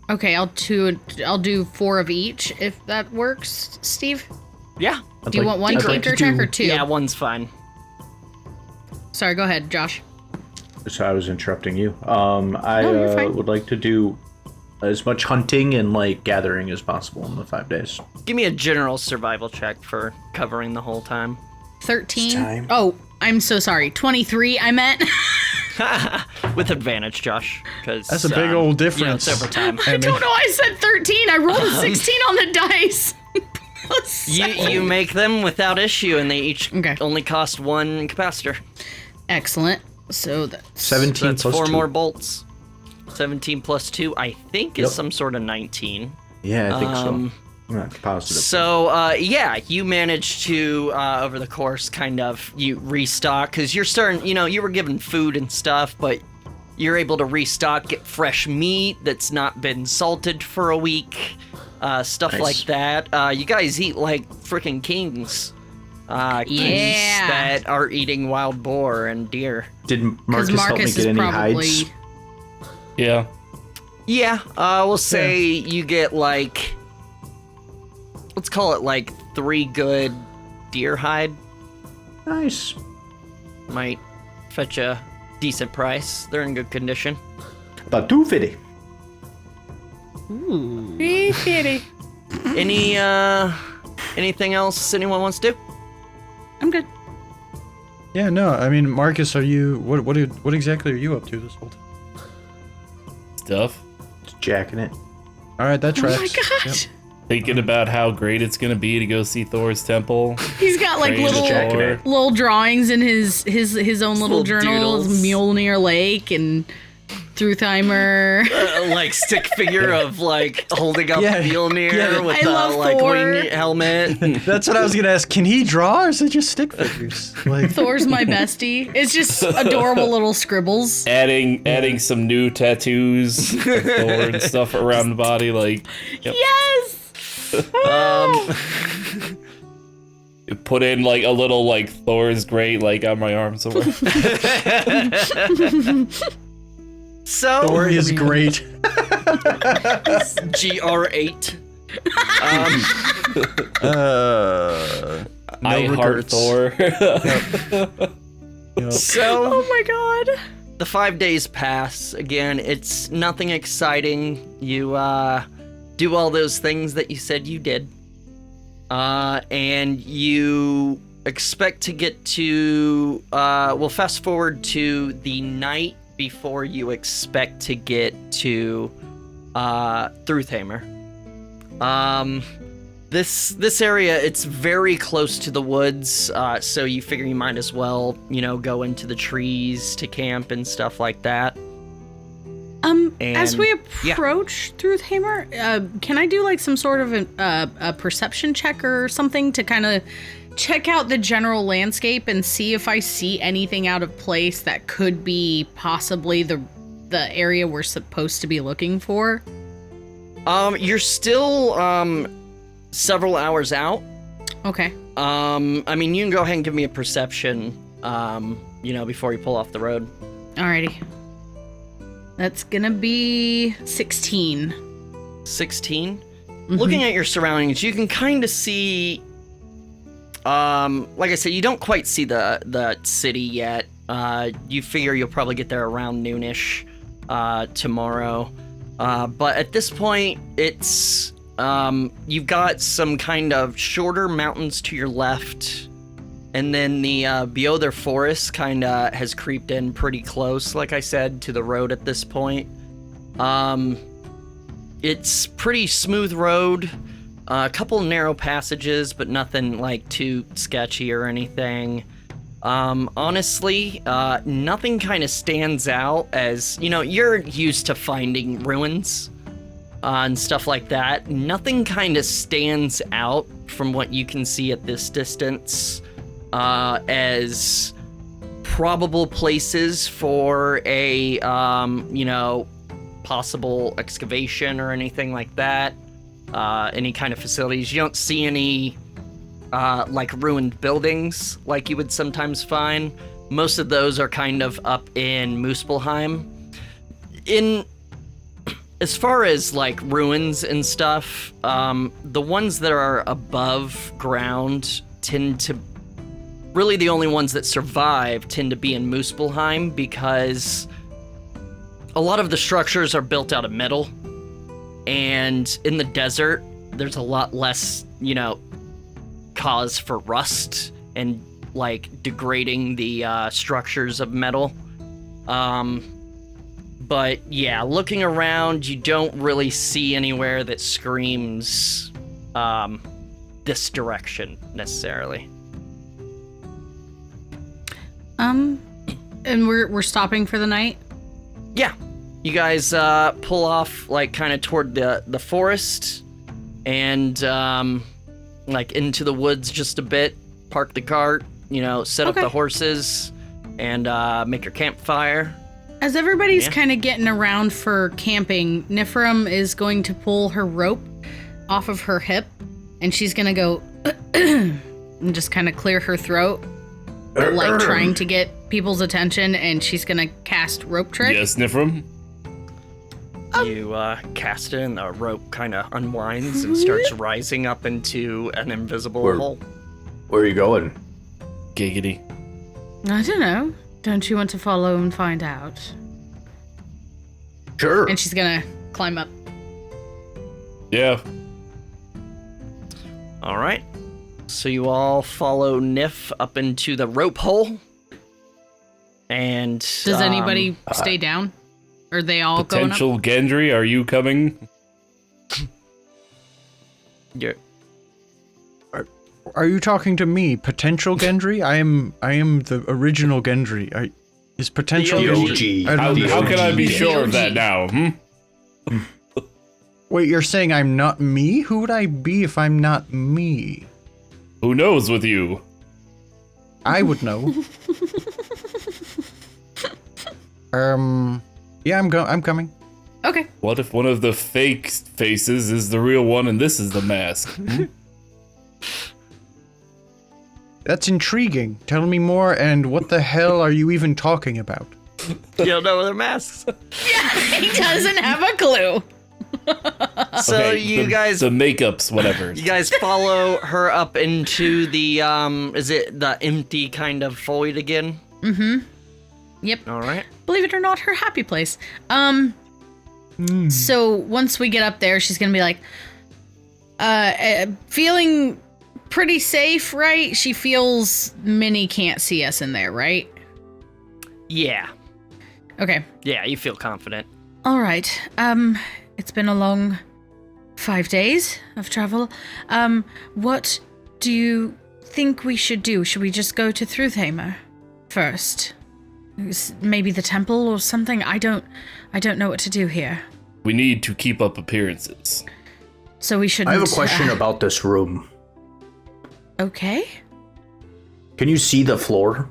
Okay, I'll do 4 of each if that works, Steve. Yeah. Do you want one tinker check or 2? Yeah, one's fine. Sorry, go ahead, Josh. So I was interrupting you. I you're fine. would like to do as much hunting and like gathering as possible in the 5 days. Give me a general survival check for covering the whole time. 13. Oh, I'm so sorry. 23, I meant. With advantage, Josh. Because that's a big old difference. It's over time. I don't know. I said 13. I rolled a 16 on the dice. You make them without issue, and they each only cost 1 capacitor. Excellent. So that's 17 so that's plus 4 2. more bolts. 17 plus 2, I think, is some sort of 19. Yeah, I think so. I'm not positive. So, you managed to, over the course, kind of, you restock, because you're starting, you were given food and stuff, but you're able to restock, get fresh meat that's not been salted for a week, stuff like that. You guys eat like freaking kings. Geese that are eating wild boar and deer. Did Marcus help me get any hides? Yeah. Yeah, we'll say you get like, let's call it like 3 good deer hide. Nice. Might fetch a decent price. They're in good condition. About $2.50. Ooh. Anything else anyone wants to do? I'm good. Yeah, no, I mean, Marcus, are you, what exactly are you up to this whole time? Stuff. Just jacking it. All right, that tracks. Oh my gosh. Yep. Thinking about how great it's gonna be to go see Thor's temple. He's got like little drawings in his own little journals, doodles. Mjolnir Lake and Thrutheimer. Like stick figure of like holding up Mjolnir with I love like Thor. wing helmet. That's what I was gonna ask. Can he draw, or is it just stick figures? Like Thor's my bestie. It's just adorable little scribbles. Adding some new tattoos of Thor and stuff around the body, like Yes. Put in like a little like Thor's great like on my arm somewhere. So Thor is great. GR8. I heart Thor. So Oh my god. the 5 days pass. Again, it's nothing exciting. You do all those things that you said you did. And you expect to get to, we'll fast forward to the night before you expect to get to, Thrutheimer. This area, it's very close to the woods, so you figure you might as well, go into the trees to camp and stuff like that. As we approach Thrutheimer, can I do like some sort of a perception check or something to kind of check out the general landscape and see if I see anything out of place that could be possibly the area we're supposed to be looking for? You're still several hours out. Okay. I mean, you can go ahead and give me a perception, before you pull off the road. Alrighty. That's gonna be 16. 16? Mm-hmm. Looking at your surroundings, you can kind of see, like I said, you don't quite see the city yet. You figure you'll probably get there around noonish tomorrow. But at this point, it's, you've got some kind of shorter mountains to your left, and then the Beother Forest kind of has creeped in pretty close, like I said, to the road at this point. It's pretty smooth road, a couple narrow passages, but nothing like too sketchy or anything. Honestly, nothing kind of stands out as, you're used to finding ruins and stuff like that. Nothing kind of stands out from what you can see at this distance as probable places for a, possible excavation or anything like that. Any kind of facilities. You don't see any like ruined buildings like you would sometimes find. Most of those are kind of up in Muspelheim. As far as like ruins and stuff, the ones that are above ground tend to, really the only ones that survive tend to be in Muspelheim, because a lot of the structures are built out of metal. And in the desert, there's a lot less, cause for rust and, degrading the structures of metal. But, yeah, looking around, you don't really see anywhere that screams this direction, necessarily. And we're stopping for the night? Yeah. You guys pull off, kind of toward the forest and, into the woods just a bit. Park the cart, set up the horses and make your campfire. As everybody's kind of getting around for camping, Niphirim is going to pull her rope off of her hip, and she's going to go and just kind of clear her throat, trying to get people's attention, and she's going to cast rope trick. Yes, Niphirim? You cast it, and the rope kind of unwinds and starts rising up into an invisible hole. Where are you going? Giggity. I don't know. Don't you want to follow and find out? Sure. And she's gonna climb up. Yeah. All right. So you all follow Niph up into the rope hole. And does anybody stay down? Or are they all going up? Potential Gendry, are you coming? Are you talking to me, potential Gendry? I am the original Gendry. Is potential Gendry? How can I be sure of that now? Wait, you're saying I'm not me? Who would I be if I'm not me? Who knows with you? I would know. Yeah, I'm coming. Okay. What if one of the fake faces is the real one and this is the mask? That's intriguing. Tell me more, and what the hell are you even talking about? You don't know their masks. Yeah, he doesn't have a clue. So Okay, you guys... The makeups, whatever. You guys follow her up into the, is it the empty kind of void again? Mm-hmm. Yep. All right. Believe it or not, her happy place. So once we get up there, she's gonna be like, feeling pretty safe, right? She feels Minnie can't see us in there, right? Yeah. Okay. Yeah, you feel confident. All right. It's been a long 5 days of travel. What do you think we should do? Should we just go to Hávamál first? Maybe the temple or something? I don't know what to do here. We need to keep up appearances. So we shouldn't... I have a question about this room. Okay. Can you see the floor?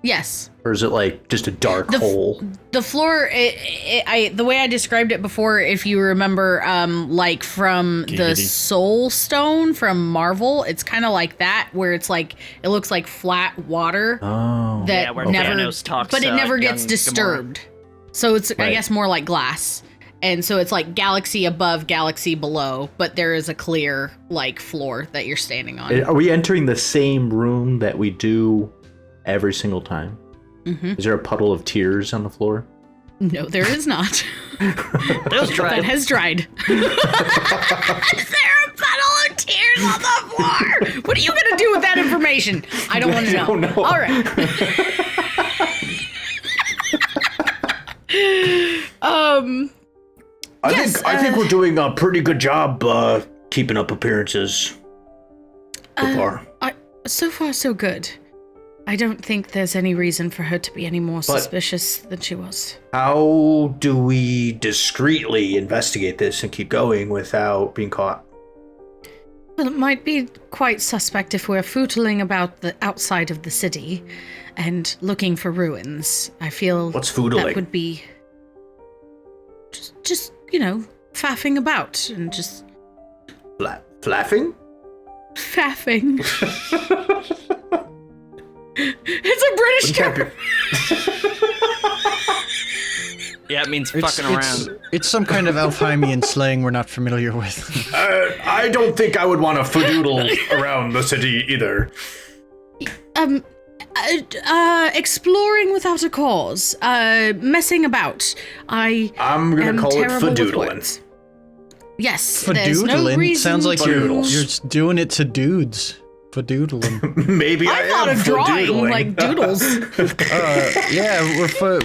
Yes. Or is it just a dark hole? The floor, the way I described it before, if you remember, from the Soul Stone from Marvel, it's kind of like that, where it's it looks like flat water. Oh. That where never, Thanos talks, but it never young gets disturbed. So it's, I guess, more like glass. And so it's like galaxy above, galaxy below, but there is a clear, floor that you're standing on. Are we entering the same room that we do every single time? Mm-hmm. Is there a puddle of tears on the floor? No, there is not. Those dried. That has dried. Is there a puddle of tears on the floor? What are you going to do with that information? I don't want to know. don't know. All right. I think we're doing a pretty good job keeping up appearances so far. So far, so good. I don't think there's any reason for her to be any more suspicious than she was. How do we discreetly investigate this and keep going without being caught? Well, it might be quite suspect if we're footling about the outside of the city and looking for ruins. I feel What's footling? that would be just faffing about and just Flaffing? faffing. It's a British term. Yeah, it means fucking around. It's some kind of Alfheimian slang we're not familiar with. I don't think I would want to fadoodle around the city either. Exploring without a cause. Messing about. I'm gonna call it terrible with fadoodling. words. Yes, there's no Fadoodling reason. sounds like you're Fadoodles. doing it to dudes. Fadoodling. Maybe I thought of drawing fadoodling. like doodles. Yeah,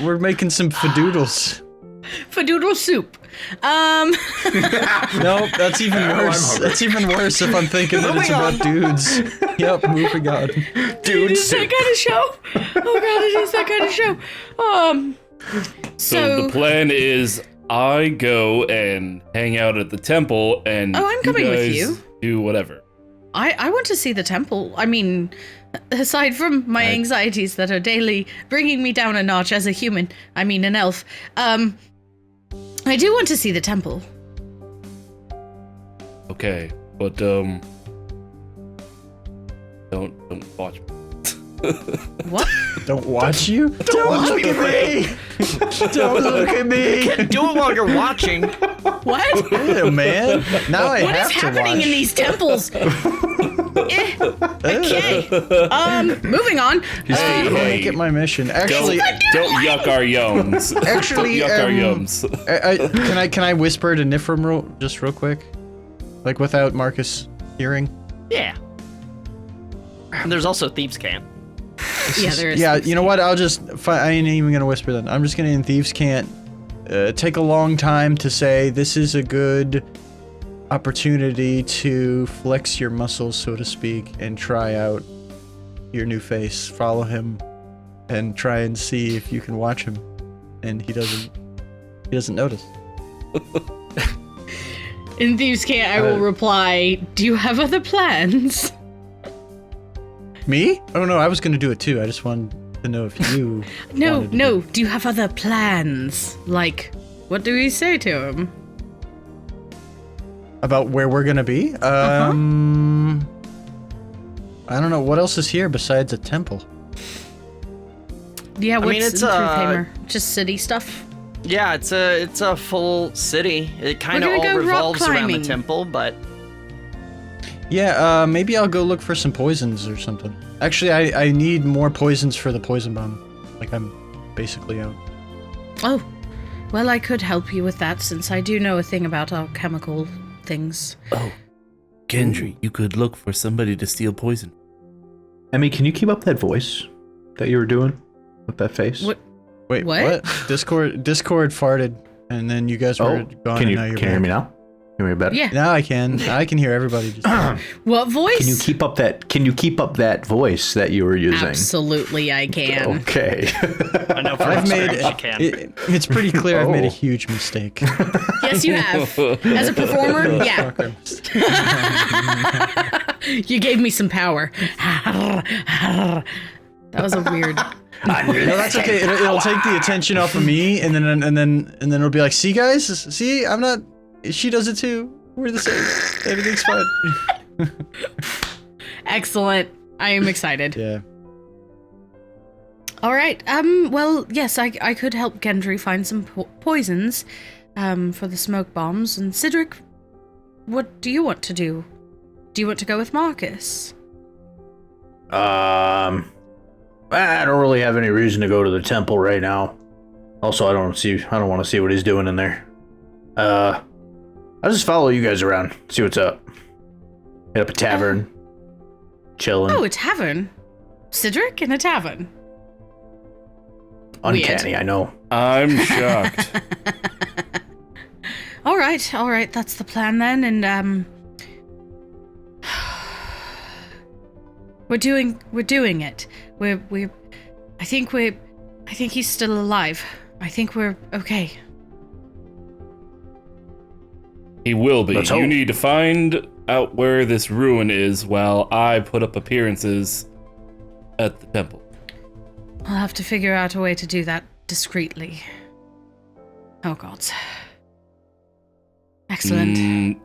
we're making some fadoodles. Fadoodle soup. Nope, that's even worse. That's even worse if I'm thinking that it's about dudes. Yep, moving on. It is that kind of show. Oh god, it is that kind of show. So the plan is I go and hang out at the temple, and I'm coming with guys you. do whatever. I want to see the temple. I mean, aside from my anxieties that are daily bringing me down a notch as a human, I mean an elf, I do want to see the temple. Okay, but don't watch me. What? Don't watch you? Don't look at me! Don't look at me! Do it while you're watching. What? Ew, man. Now I What have is to happening watch. in these temples? Okay. Moving on. Hey, Get my mission. Actually, don't yuck our yums. Actually, don't yuck our yums. can I whisper to Niphirim just real quick, like without Marcus hearing? Yeah. And there's also Thieves' Camp. Yeah, there is. Yeah, you know what? I ain't even gonna whisper then. I'm just gonna in Thieves' Can't take a long time to say this is a good opportunity to flex your muscles, so to speak, and try out your new face. Follow him and try and see if you can watch him. And he doesn't notice. In Thieves' Camp, I will reply, do you have other plans? Me? Oh no, I was gonna do it too. I just wanted to know if you No, wanted to no. do it. Do you have other plans? Like, what do we say to him? About where we're gonna be? I don't know. What else is here besides a temple? Yeah, what's it's, in Truthhamer? Just city stuff? Yeah, it's a full city. It kind of We're all gonna go rock revolves around the climbing. temple, but Yeah, maybe I'll go look for some poisons or something. Actually, I need more poisons for the poison bomb. Like, I'm basically out. Oh, well, I could help you with that since I do know a thing about alchemical things. Oh, Gendry, you could look for somebody to steal poison. Emmy, can you keep up that voice that you were doing with that face? What? Wait, What? Discord farted, and then you guys were gone, can and you now you're hear back. me now? Hear me better? Yeah. Now I can hear everybody. Just What voice? Can you keep up that? Can you keep up that voice that you were using? Absolutely, I can. Okay. I know for I've made experience you can. it's pretty clear I've made a Oh. huge mistake. Yes, you have. As a performer, yeah. You gave me some power. That was a weird. No, that's okay. It'll take the attention off of me, and then it'll be like, see, guys, see, I'm not. She does it too. We're the same. Everything's fine. Excellent. I am excited. Yeah. All right. Well, yes, I could help Gendry find some poisons, for the smoke bombs. And Cedric, what do you want to do? Do you want to go with Marcus? I don't really have any reason to go to the temple right now. Also, I don't want to see what he's doing in there. I'll just follow you guys around, see what's up. Hit up a tavern, chilling. Oh, a tavern. Cedric in a tavern. Uncanny, weird. I know. I'm shocked. All right. That's the plan then. And we're doing it. I think he's still alive. I think we're okay. He will be. Let's You hope. need to find out where this ruin is while I put up appearances at the temple. I'll have to figure out a way to do that discreetly. Oh gods. Excellent.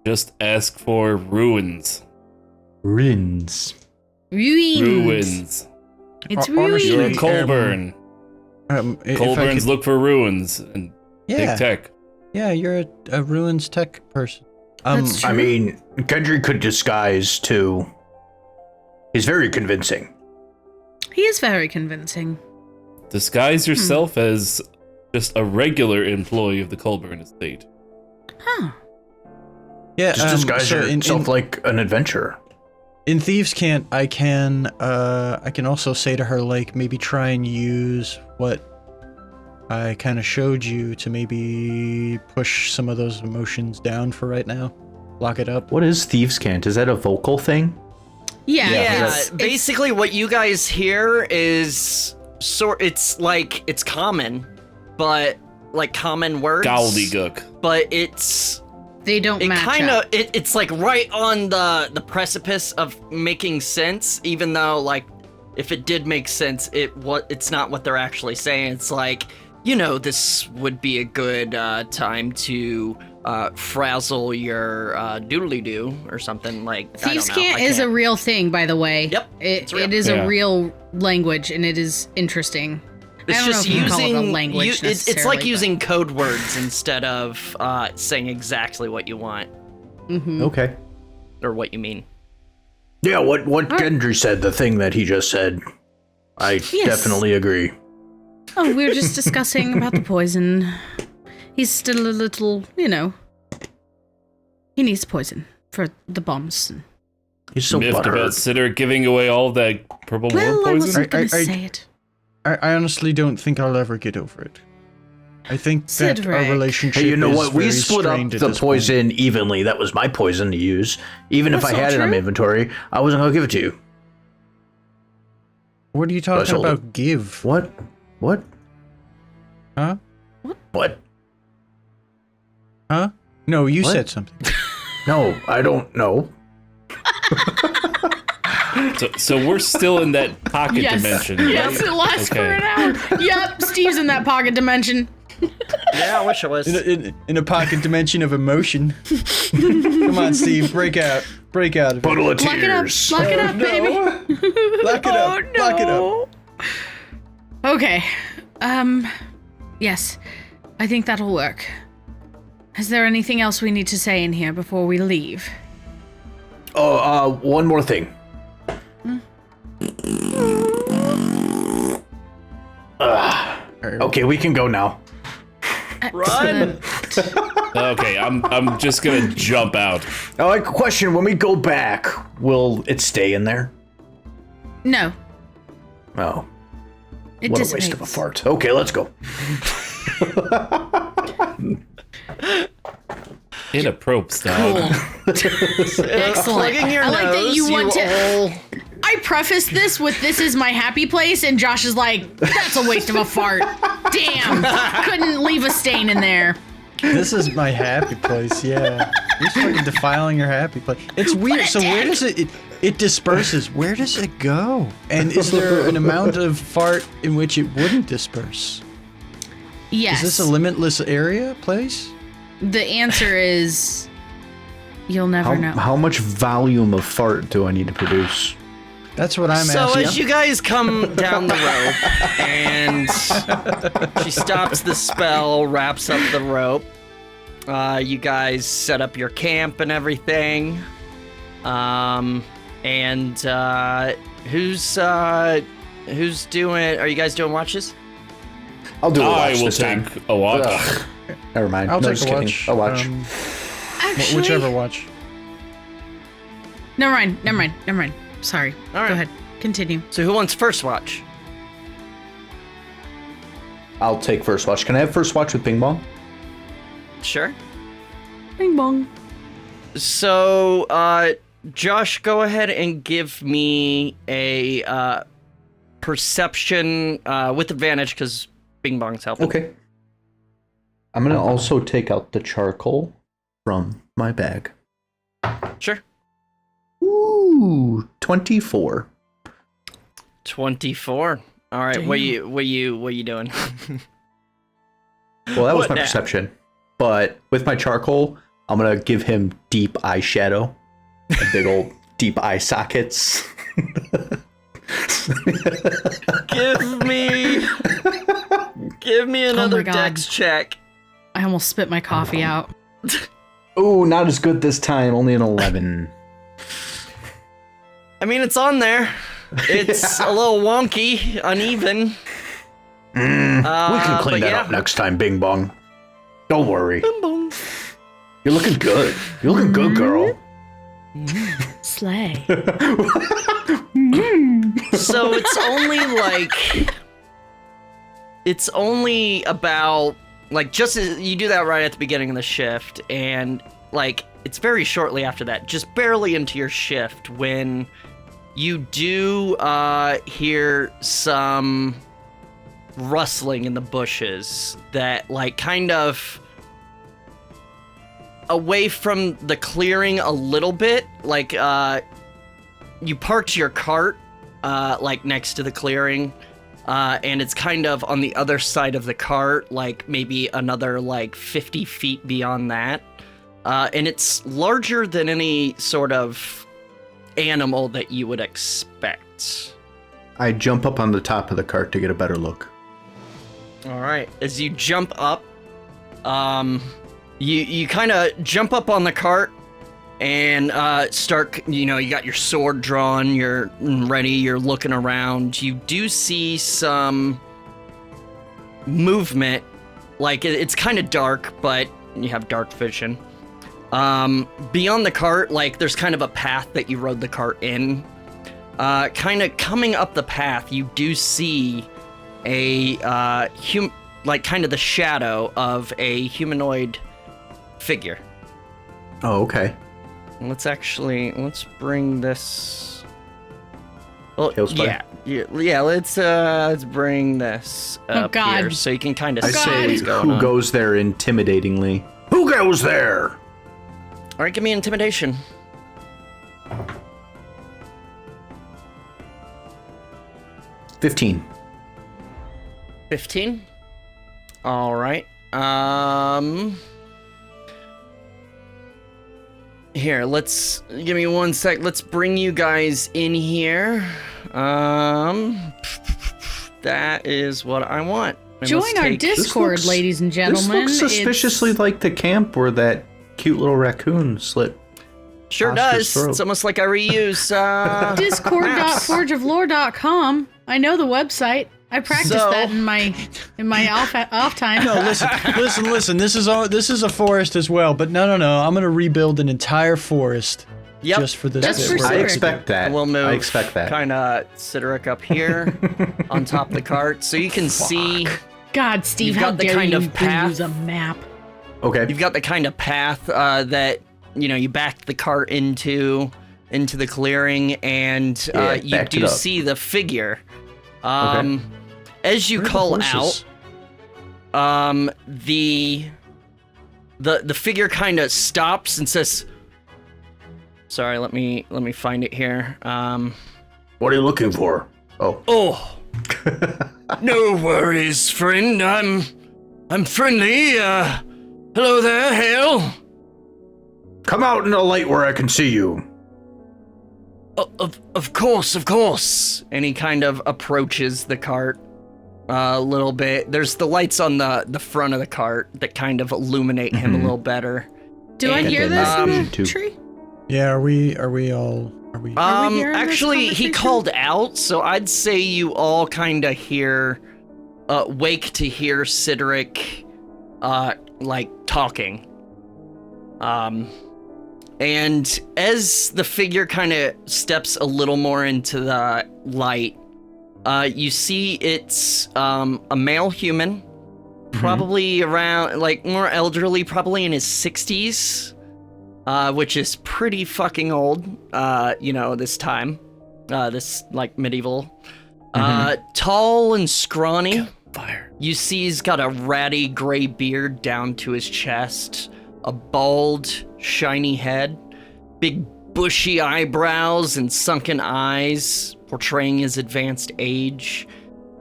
Just ask for ruins. Ruins. Ruins. It's ruins. You're a Honestly, Colburn. If I Colburns could- look for ruins and Yeah, big tech. yeah, you're a ruins tech person. That's true. I mean, Gendry could disguise too. He's very convincing. He is very convincing. Disguise yourself as just a regular employee of the Colburn estate. Yeah, just disguise yourself like an adventurer. In Thieves' Cant, I can also say to her, like, maybe try and use what I kind of showed you to maybe push some of those emotions down for right now. Lock it up. What is Thieves' Cant? Is that a vocal thing? Yeah. Basically, what you guys hear is it's common, but like common words. Gobbledygook. But it's. They don't match up. It's like right on the precipice of making sense, even though like if it did make sense, it's not what they're actually saying. It's like, this would be a good time to frazzle your doodly-doo or something like. Thieves' Cant is a real thing, by the way. Yep, it is a real language, and it is interesting. It's just using a language it's like using code words instead of saying exactly what you want. Mm-hmm. Okay. Or what you mean. Yeah, what Gendry said, the thing that he just said, I definitely agree. Oh, we were just discussing about the poison. He's still a little, he needs poison for the bombs. He's so miffed about Sitter giving away all that purple worm poison. I wasn't going to say it. I honestly don't think I'll ever get over it. I think that our relationship Hey, you know what? We is split up the poison evenly. That was my poison to use. Even if I had it on my inventory, I wasn't going to give it to you. What are you talking about, give? What? Huh? What? Huh? No, you said something. No, I don't know. So we're still in that pocket dimension. Yes, it lasts for an hour. Yep, Steve's in that pocket dimension. Yeah, I wish I was. In a pocket dimension of emotion. Come on, Steve, break out of it. Puddle of tears. Lock it up, baby. Lock it up. No. Lock it up. Okay. Yes, I think that'll work. Is there anything else we need to say in here before we leave? Oh, one more thing. Okay, we can go now. Run! Okay, I'm just gonna jump out. Oh, a question: when we go back, will it stay in there? No. Oh. It What dissipates. a waste of a fart. Okay, let's go. Inappropriate style. Excellent. I like that you want to. I preface this with "This is my happy place," and Josh is like, "That's a waste of a fart." Damn, couldn't leave a stain in there. This is my happy place. Yeah, you're fucking defiling your happy place. It's weird. So where does it disperses? Where does it go? And is there an amount of fart in which it wouldn't disperse? Yes. Is this a limitless area place? The answer is, you'll never know. How much volume of fart do I need to produce? That's what I'm so asking. as you guys come down the rope, and she stops the spell, wraps up the rope, you guys set up your camp and everything. Who's doing? Are you guys doing watches? I'll do a watch I will this time. take a watch. Ugh. Never mind. I'll No, take just a kidding. watch. A watch. Actually, Whichever watch. Never mind. Sorry. All right. Go ahead. Continue. So who wants first watch? I'll take first watch. Can I have first watch with Ping Pong? Sure. Bing bong. So, Josh, go ahead and give me a perception with advantage because Bing Bong's helping. Okay. I'm going to also take out the charcoal from my bag. Sure. Ooh, 24. 24. All right. Damn. What you doing? Well, that was What my now? perception. But with my charcoal, I'm going to give him deep eyeshadow. Big old deep eye sockets. Give me another God. dex check. I almost spit my coffee out. Ooh, not as good this time. Only an 11. I mean, it's on there. It's a little wonky, uneven. We can clean but that yeah. up next time, Bing Bong. Don't worry. Bing bong. You're looking good. You're looking good, girl. Slay. So it's only about, like, just as you do that right at the beginning of the shift, and, like, it's very shortly after that, just barely into your shift, when you do hear some rustling in the bushes that, like, kind of away from the clearing a little bit, like, you parked your cart, like, next to the clearing, and it's kind of on the other side of the cart, like, maybe another, like, 50 feet beyond that, and it's larger than any sort of animal that you would expect. I jump up on the top of the cart to get a better look. All right, as you jump up, you kind of jump up on the cart and start, you got your sword drawn, you're ready, you're looking around. You do see some movement, like it's kind of dark, but you have dark vision. Beyond the cart, like there's kind of a path that you rode the cart in. Kind of coming up the path, you do see a like kind of the shadow of a humanoid figure. Oh, okay. Let's bring this. Well, Tailspire? yeah. Let's bring this up here so you can kind of I see say, what's going who on. goes there intimidatingly? Who goes there? All right, give me intimidation. 15. 15. All right. Here, let's give me 1 sec. Let's bring you guys in here. That is what I want. And Join our Discord, ladies and gentlemen. This looks suspiciously like the camp where that cute little raccoon slit. Sure Oscar's does. throat. It's almost like I reuse Discord.forgeoflore.com. I know the website. I practiced that in my off time. No, listen. This is a forest as well, but no. I'm gonna rebuild an entire forest just for this. Just for I expect that. We'll move. I expect that. Kind of Sideric up here on top of the cart, so you can see. God, Steve, You've how got the dare kind you of path. use a map? Okay. You've got the kind of path that you backed the cart into the clearing, and you do see the figure. Okay. As you call out, the figure kind of stops and says, "Sorry, let me find it here." What are you looking for? Oh, no worries, friend. I'm friendly. Hello there, Hale. Come out in the light where I can see you. Of course. And he kind of approaches the cart a little bit. There's the lights on the front of the cart that kind of illuminate him a little better. Do I hear this in the too. tree? Yeah, are we hearing Actually, this he conversation? called out, so I'd say you all kind of hear, wake to hear Sideric, like, talking. And as the figure kind of steps a little more into the light, you see it's a male human, probably around, like, more elderly, probably in his 60s, which is pretty fucking old, this time, this, like, medieval. Tall and scrawny. Fire. You see he's got a ratty gray beard down to his chest, a bald, shiny head, big bushy eyebrows and sunken eyes, portraying his advanced age.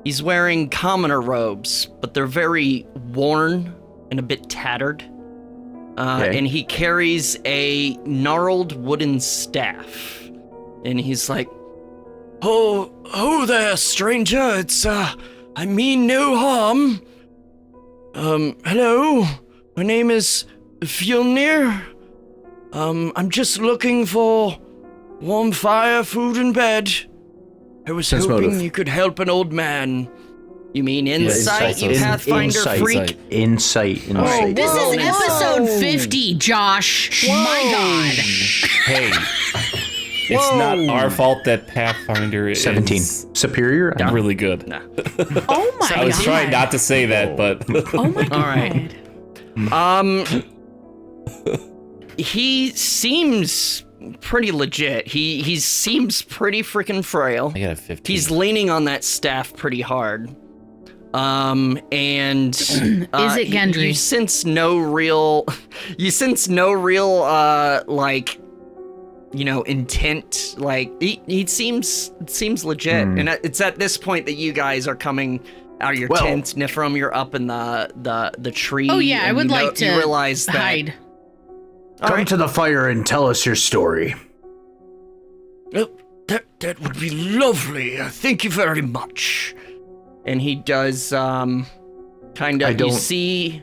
He's wearing commoner robes, but they're very worn and a bit tattered. And he carries a gnarled wooden staff. And he's like, Oh there, stranger. It's, I mean no harm. Hello. My name is Fjolnir. I'm just looking for warm fire, food, and bed. I was hoping you could help an old man. You mean insight, you Pathfinder freak? Insight. Oh, this is episode 50, Josh. My God. Hey. It's not our fault that Pathfinder is 17. Superior? Really good. No. Oh my God. I was trying not to say that, but... Oh my God. All right. He seems pretty legit. He seems pretty freaking frail. I got a 15. He's leaning on that staff pretty hard. And is it Gendry? You sense no real like, you know, intent. Like he seems legit. And it's at this point that you guys are coming out of your tent. Niphirim, you're up in the tree. Oh yeah, I would like to realize that, hide. Come to the fire and tell us your story. Oh, that would be lovely. Thank you very much. And he does, kind of, you see...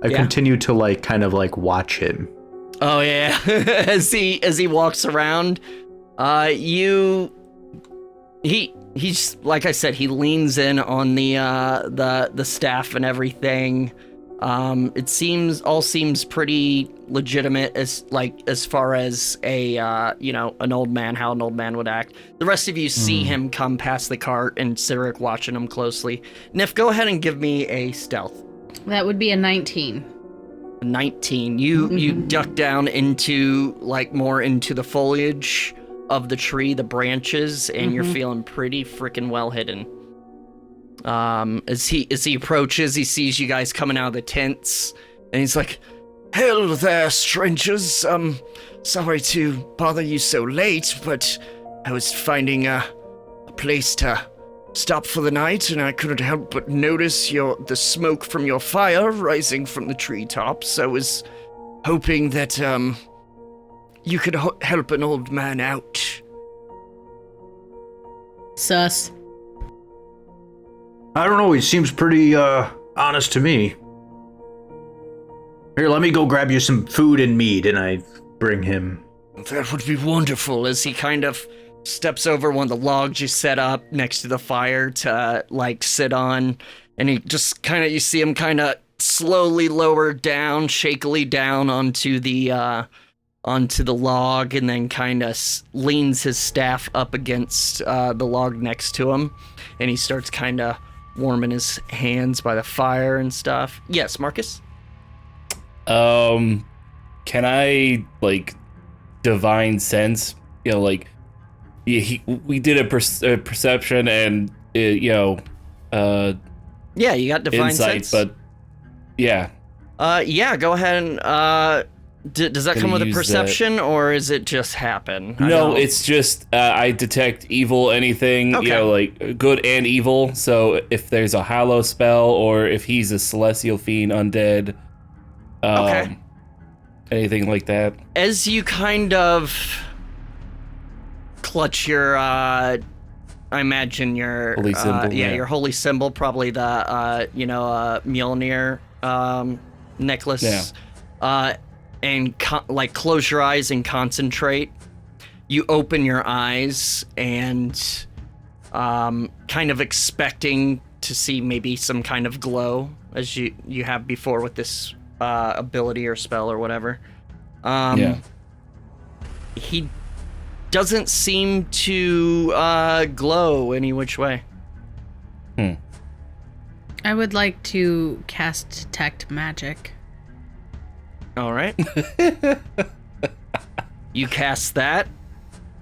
I continue to, like, kind of, like, watch him. Oh, yeah. as he walks around, he's, like I said, he leans in on the staff and everything. It seems pretty legitimate as far as an old man, how an old man would act. The rest of you see him come past the cart and Cyril watching him closely. Niph, go ahead and give me a stealth. That would be a 19. 19. You duck down into more into the foliage of the tree, the branches, and you're feeling pretty freaking well hidden. As he approaches, he sees you guys coming out of the tents, and he's like, "Hello there, strangers. Sorry to bother you so late, but I was finding a place to stop for the night, and I couldn't help but notice the smoke from your fire rising from the treetops. I was hoping that you could help an old man out." Sus. I don't know, he seems pretty, honest to me. Here, let me go grab you some food and meat, and I bring him. That would be wonderful, as he kind of steps over one of the logs you set up next to the fire to, sit on, and he just you see him slowly lower down, shakily down onto the log, and then leans his staff up against the log next to him, and he starts warming his hands by the fire and stuff. Yes, Marcus? Can I, divine sense? We did a perception and, yeah, you got divine insight, sense. But, yeah. Yeah, go ahead and, does that come with a perception, or is it just happen? No, it's just I detect evil, anything, good and evil. So if there's a hallow spell, or if he's a celestial fiend, undead, anything like that. As you clutch your, I imagine your holy symbol, your holy symbol, probably the Mjolnir necklace. Yeah. And close your eyes and concentrate. You open your eyes and expecting to see maybe some kind of glow, as you have before with this ability or spell or whatever. He doesn't seem to glow any which way. I would like to cast Detect Magic. All right. You cast that,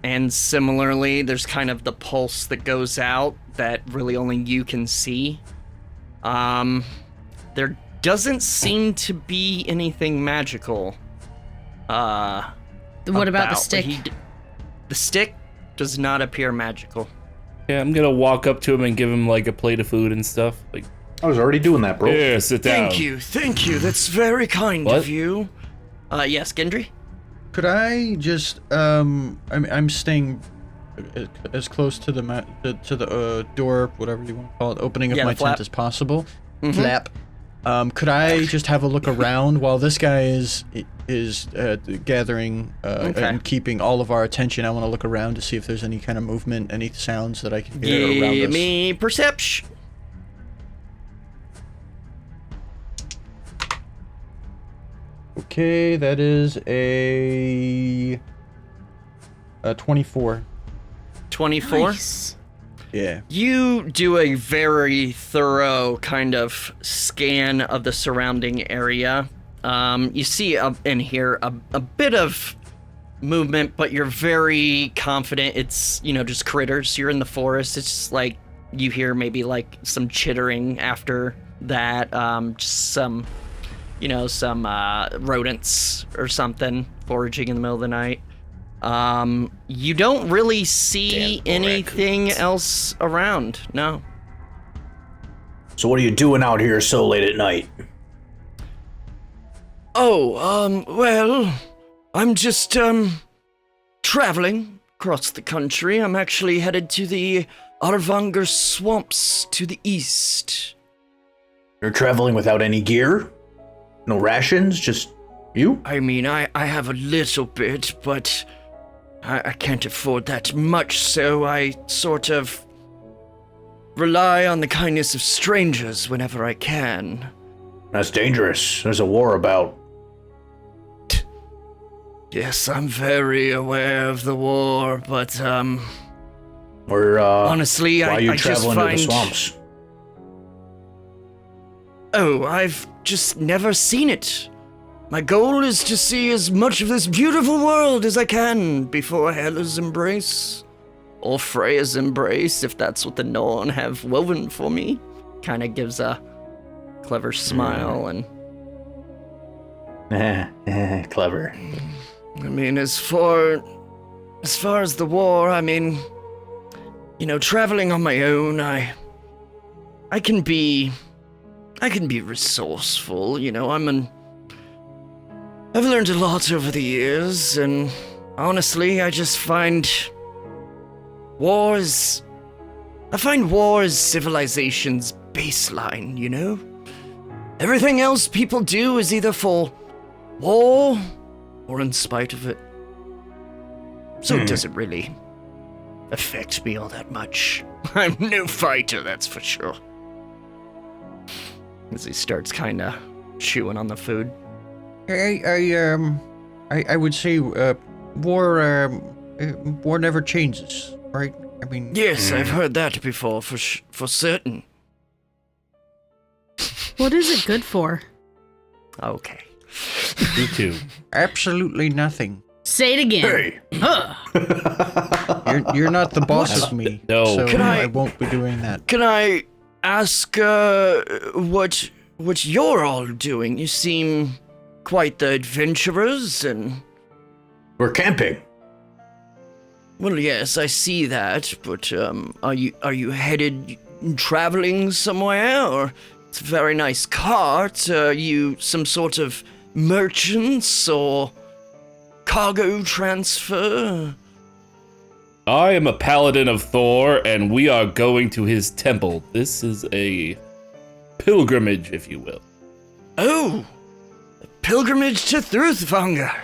and similarly, there's the pulse that goes out that really only you can see. There doesn't seem to be anything magical. What about the stick? The stick does not appear magical. Yeah, I'm gonna walk up to him and give him a plate of food and stuff. I was already doing that, bro. Yeah, sit down. Thank you. That's very kind of you. Yes, Gendry? Could I just, I'm staying as close to the door, whatever you want to call it, opening of my tent as possible. Flap. Could I just have a look around while this guy is gathering and keeping all of our attention? I want to look around to see if there's any kind of movement, any sounds that I can hear around us. Give me perception. Okay, that is a 24. 24? Nice. Yeah. You do a very thorough kind of scan of the surrounding area. You see up in here a bit of movement, but you're very confident it's, just critters. You're in the forest. It's just like you hear maybe like some chittering after that. Just some rodents or something foraging in the middle of the night. You don't really see anything else around, no. So what are you doing out here so late at night? Oh, well, I'm just, traveling across the country. I'm actually headed to the Arvanger swamps to the east. You're traveling without any gear? No rations? Just you? I mean, I have a little bit, but I can't afford that much, so I sort of rely on the kindness of strangers whenever I can. That's dangerous. There's a war about. Yes, I'm very aware of the war, but, why honestly, are you I just traveling find... to the swamps? Oh, I've just never seen it. My goal is to see as much of this beautiful world as I can before Hela's embrace. Or Freya's embrace, if that's what the Norn have woven for me. Kind of gives a clever smile and... Clever. I mean, as far as the war, I mean, traveling on my own, I can be resourceful, I've learned a lot over the years, and honestly, I just find war is civilization's baseline, Everything else people do is either for war or in spite of it. So it doesn't really affect me all that much. I'm no fighter, that's for sure. As he starts kind of chewing on the food. I would say war never changes, right? I mean, Yes, I've heard that before, for certain. What is it good for? Okay. Me too. absolutely nothing. Say it again. Hey! You're not the boss of me. No. So Can I- I won't be doing that. Can I ask, what you're all doing? You seem quite the adventurers, and... We're camping. Well, yes, I see that, but, are you headed traveling somewhere, or... It's a very nice cart. Are you some sort of merchants or cargo transfer? I am a paladin of Thor, and we are going to his temple. This is a pilgrimage, if you will. Oh, a pilgrimage to Thruthvanger.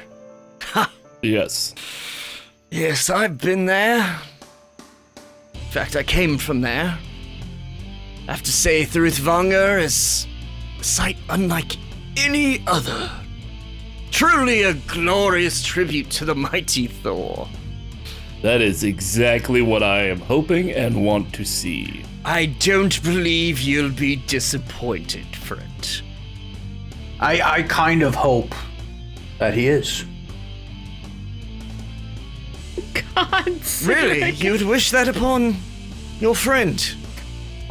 Ha! Yes. Yes, I've been there. In fact, I came from there. I have to say, Thruthvanger is a sight unlike any other. Truly a glorious tribute to the mighty Thor. That is exactly what I am hoping and want to see. I don't believe you'll be disappointed, friend. I kind of hope that he is. God. Really? You'd wish that upon your friend?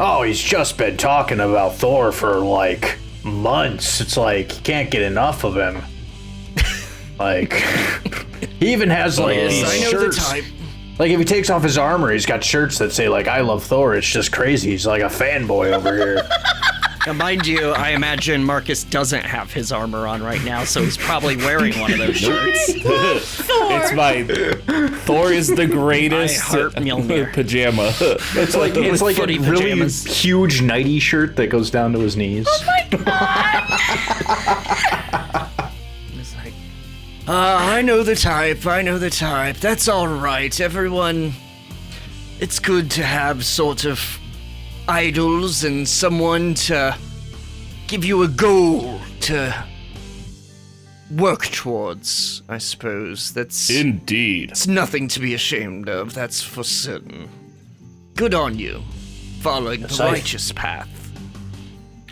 Oh, he's just been talking about Thor for like months. It's like you can't get enough of him. Like he even has like Yes, these I know shirts. the type. Like if he takes off his armor, he's got shirts that say like "I love Thor." It's just crazy. He's like a fanboy over here. Now, mind you, I imagine Marcus doesn't have his armor on right now, so he's probably wearing one of those shirts. It's my Thor is the greatest I heart Mjolnir. pajama. It's like With a footy really pajamas. huge nighty shirt that goes down to his knees. It's like, I know the type, That's alright, everyone. It's good to have sort of idols and someone to give you a goal to work towards, I suppose. That's Indeed. It's nothing to be ashamed of, that's for certain. Good on you, following the righteous path.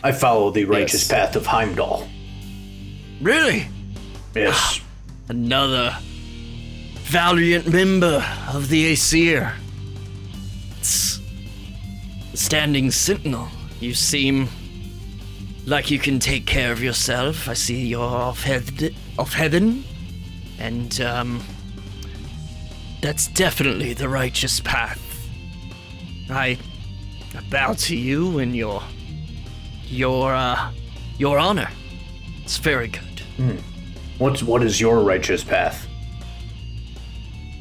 I follow the righteous path of Heimdall. Really? Yes. Another valiant member of the Aesir. It's the Standing Sentinel. You seem like you can take care of yourself. I see you're off heaven, and that's definitely the righteous path. I bow to you and your honor. It's very good. What is your righteous path?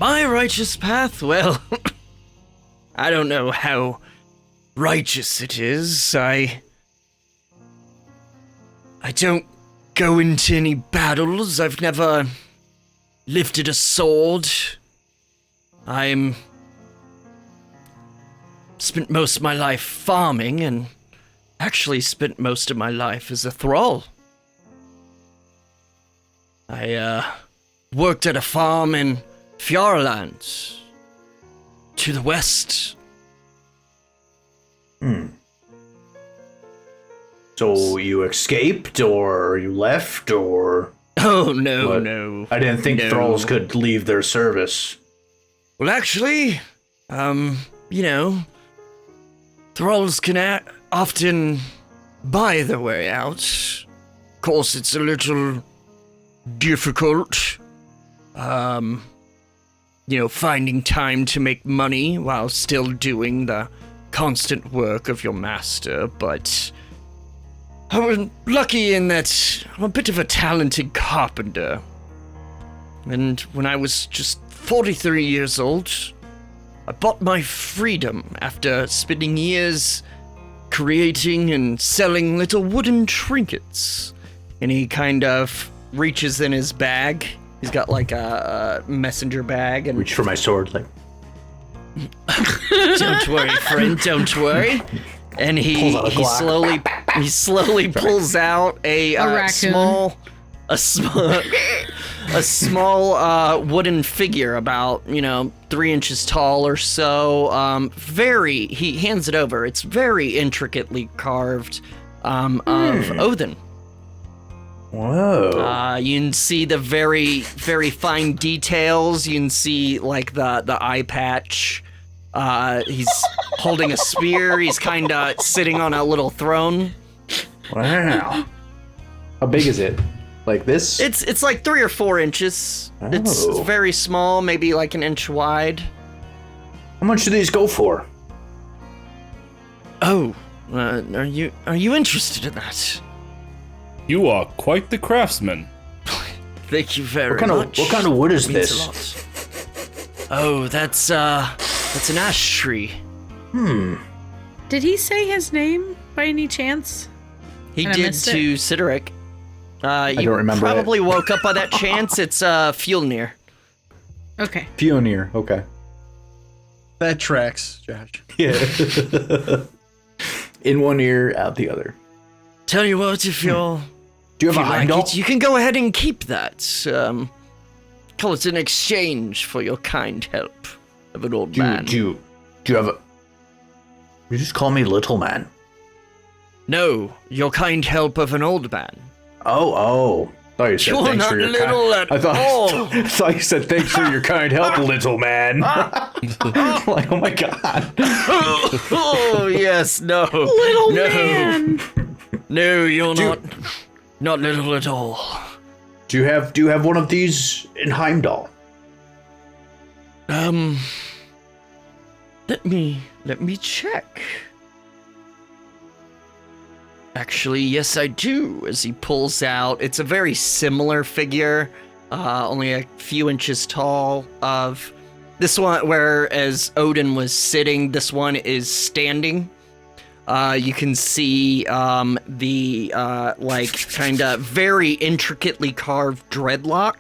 My righteous path? Well, I don't know how righteous it is. I don't go into any battles. I've never lifted a sword. Spent most of my life farming, and actually spent most of my life as a thrall. I worked at a farm in Fjarland, to the west. So you escaped, or you left, or... Oh, no, what? no. I didn't think thralls could leave their service. Well, actually, thralls can often buy their way out. Of course, it's a little difficult, finding time to make money while still doing the constant work of your master, but I was lucky in that I'm a bit of a talented carpenter. And when I was just 43 years old, I bought my freedom after spending years creating and selling little wooden trinkets. And he kind of reaches in his bag. He's got like a messenger bag and reach for my sword, like. Don't worry, friend. Don't worry. And he slowly pulls out a small wooden figure about 3 inches tall or so. He hands it over. It's very intricately carved of Odin. Whoa. You can see the very, very fine details. You can see like the eye patch. He's holding a spear. He's kind of sitting on a little throne. Wow. How big is it? Like this? It's like 3 or 4 inches. Oh. It's very small, maybe like an inch wide. How much do these go for? Oh, are you interested in that? You are quite the craftsman. Thank you very much. What kind of wood is It means this? a lot. Oh, that's an ash tree. Did he say his name by any chance? He did to Sideric. I don't remember. Probably woke up by that chance. It's Fjolnir. Okay. Pioneer. Okay. That tracks, Josh. Yeah. In one ear, out the other. Tell you what, if you're Do you have a Heimdall? you can go ahead and keep that. Call it an exchange for your kind help of an old man. Do you have a... You just call me little man. No, your kind help of an old man. Oh. Thought you said You're thanks not for your little at all. I thought you said thanks for your kind help, little man. Like, oh my god. Oh, yes, no. Little man. No, you're not little at all. Do you have one of these in Heimdall? Let me check. Actually, yes, I do. As he pulls out, it's a very similar figure, only a few inches tall. Of this one, whereas Odin was sitting, this one is standing. You can see the kind of very intricately carved dreadlock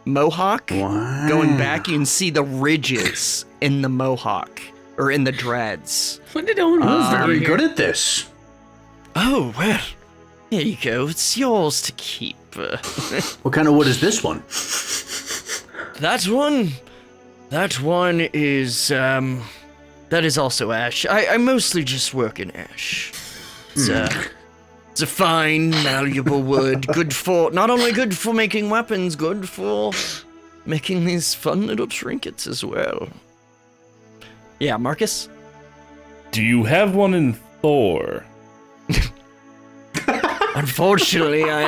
mohawk. Wow. Going back. You can see the ridges in the mohawk or in the dreads. What did Owen Very good at this. Oh, well, here you go. It's yours to keep. What kind of wood is this one? That one is, that is also ash. I mostly just work in ash. It's a fine, malleable wood, not only good for making weapons, good for making these fun little trinkets as well. Yeah, Marcus? Do you have one in Thor? Unfortunately, I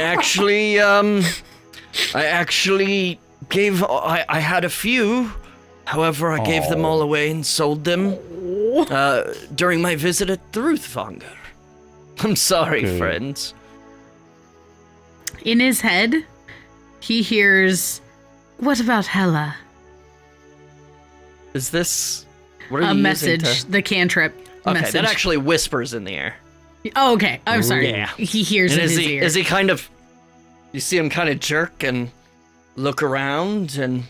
had a few. However, I gave them all away and sold them during my visit at the Ruthvanger. I'm sorry, friends. In his head, he hears, "What about Hela?" Is this... What are a you message, using to... the cantrip Okay, message. that actually whispers in the air. Oh, okay. I'm sorry. Yeah. He hears And in his ear. is he kind of... You see him kind of jerk and look around and...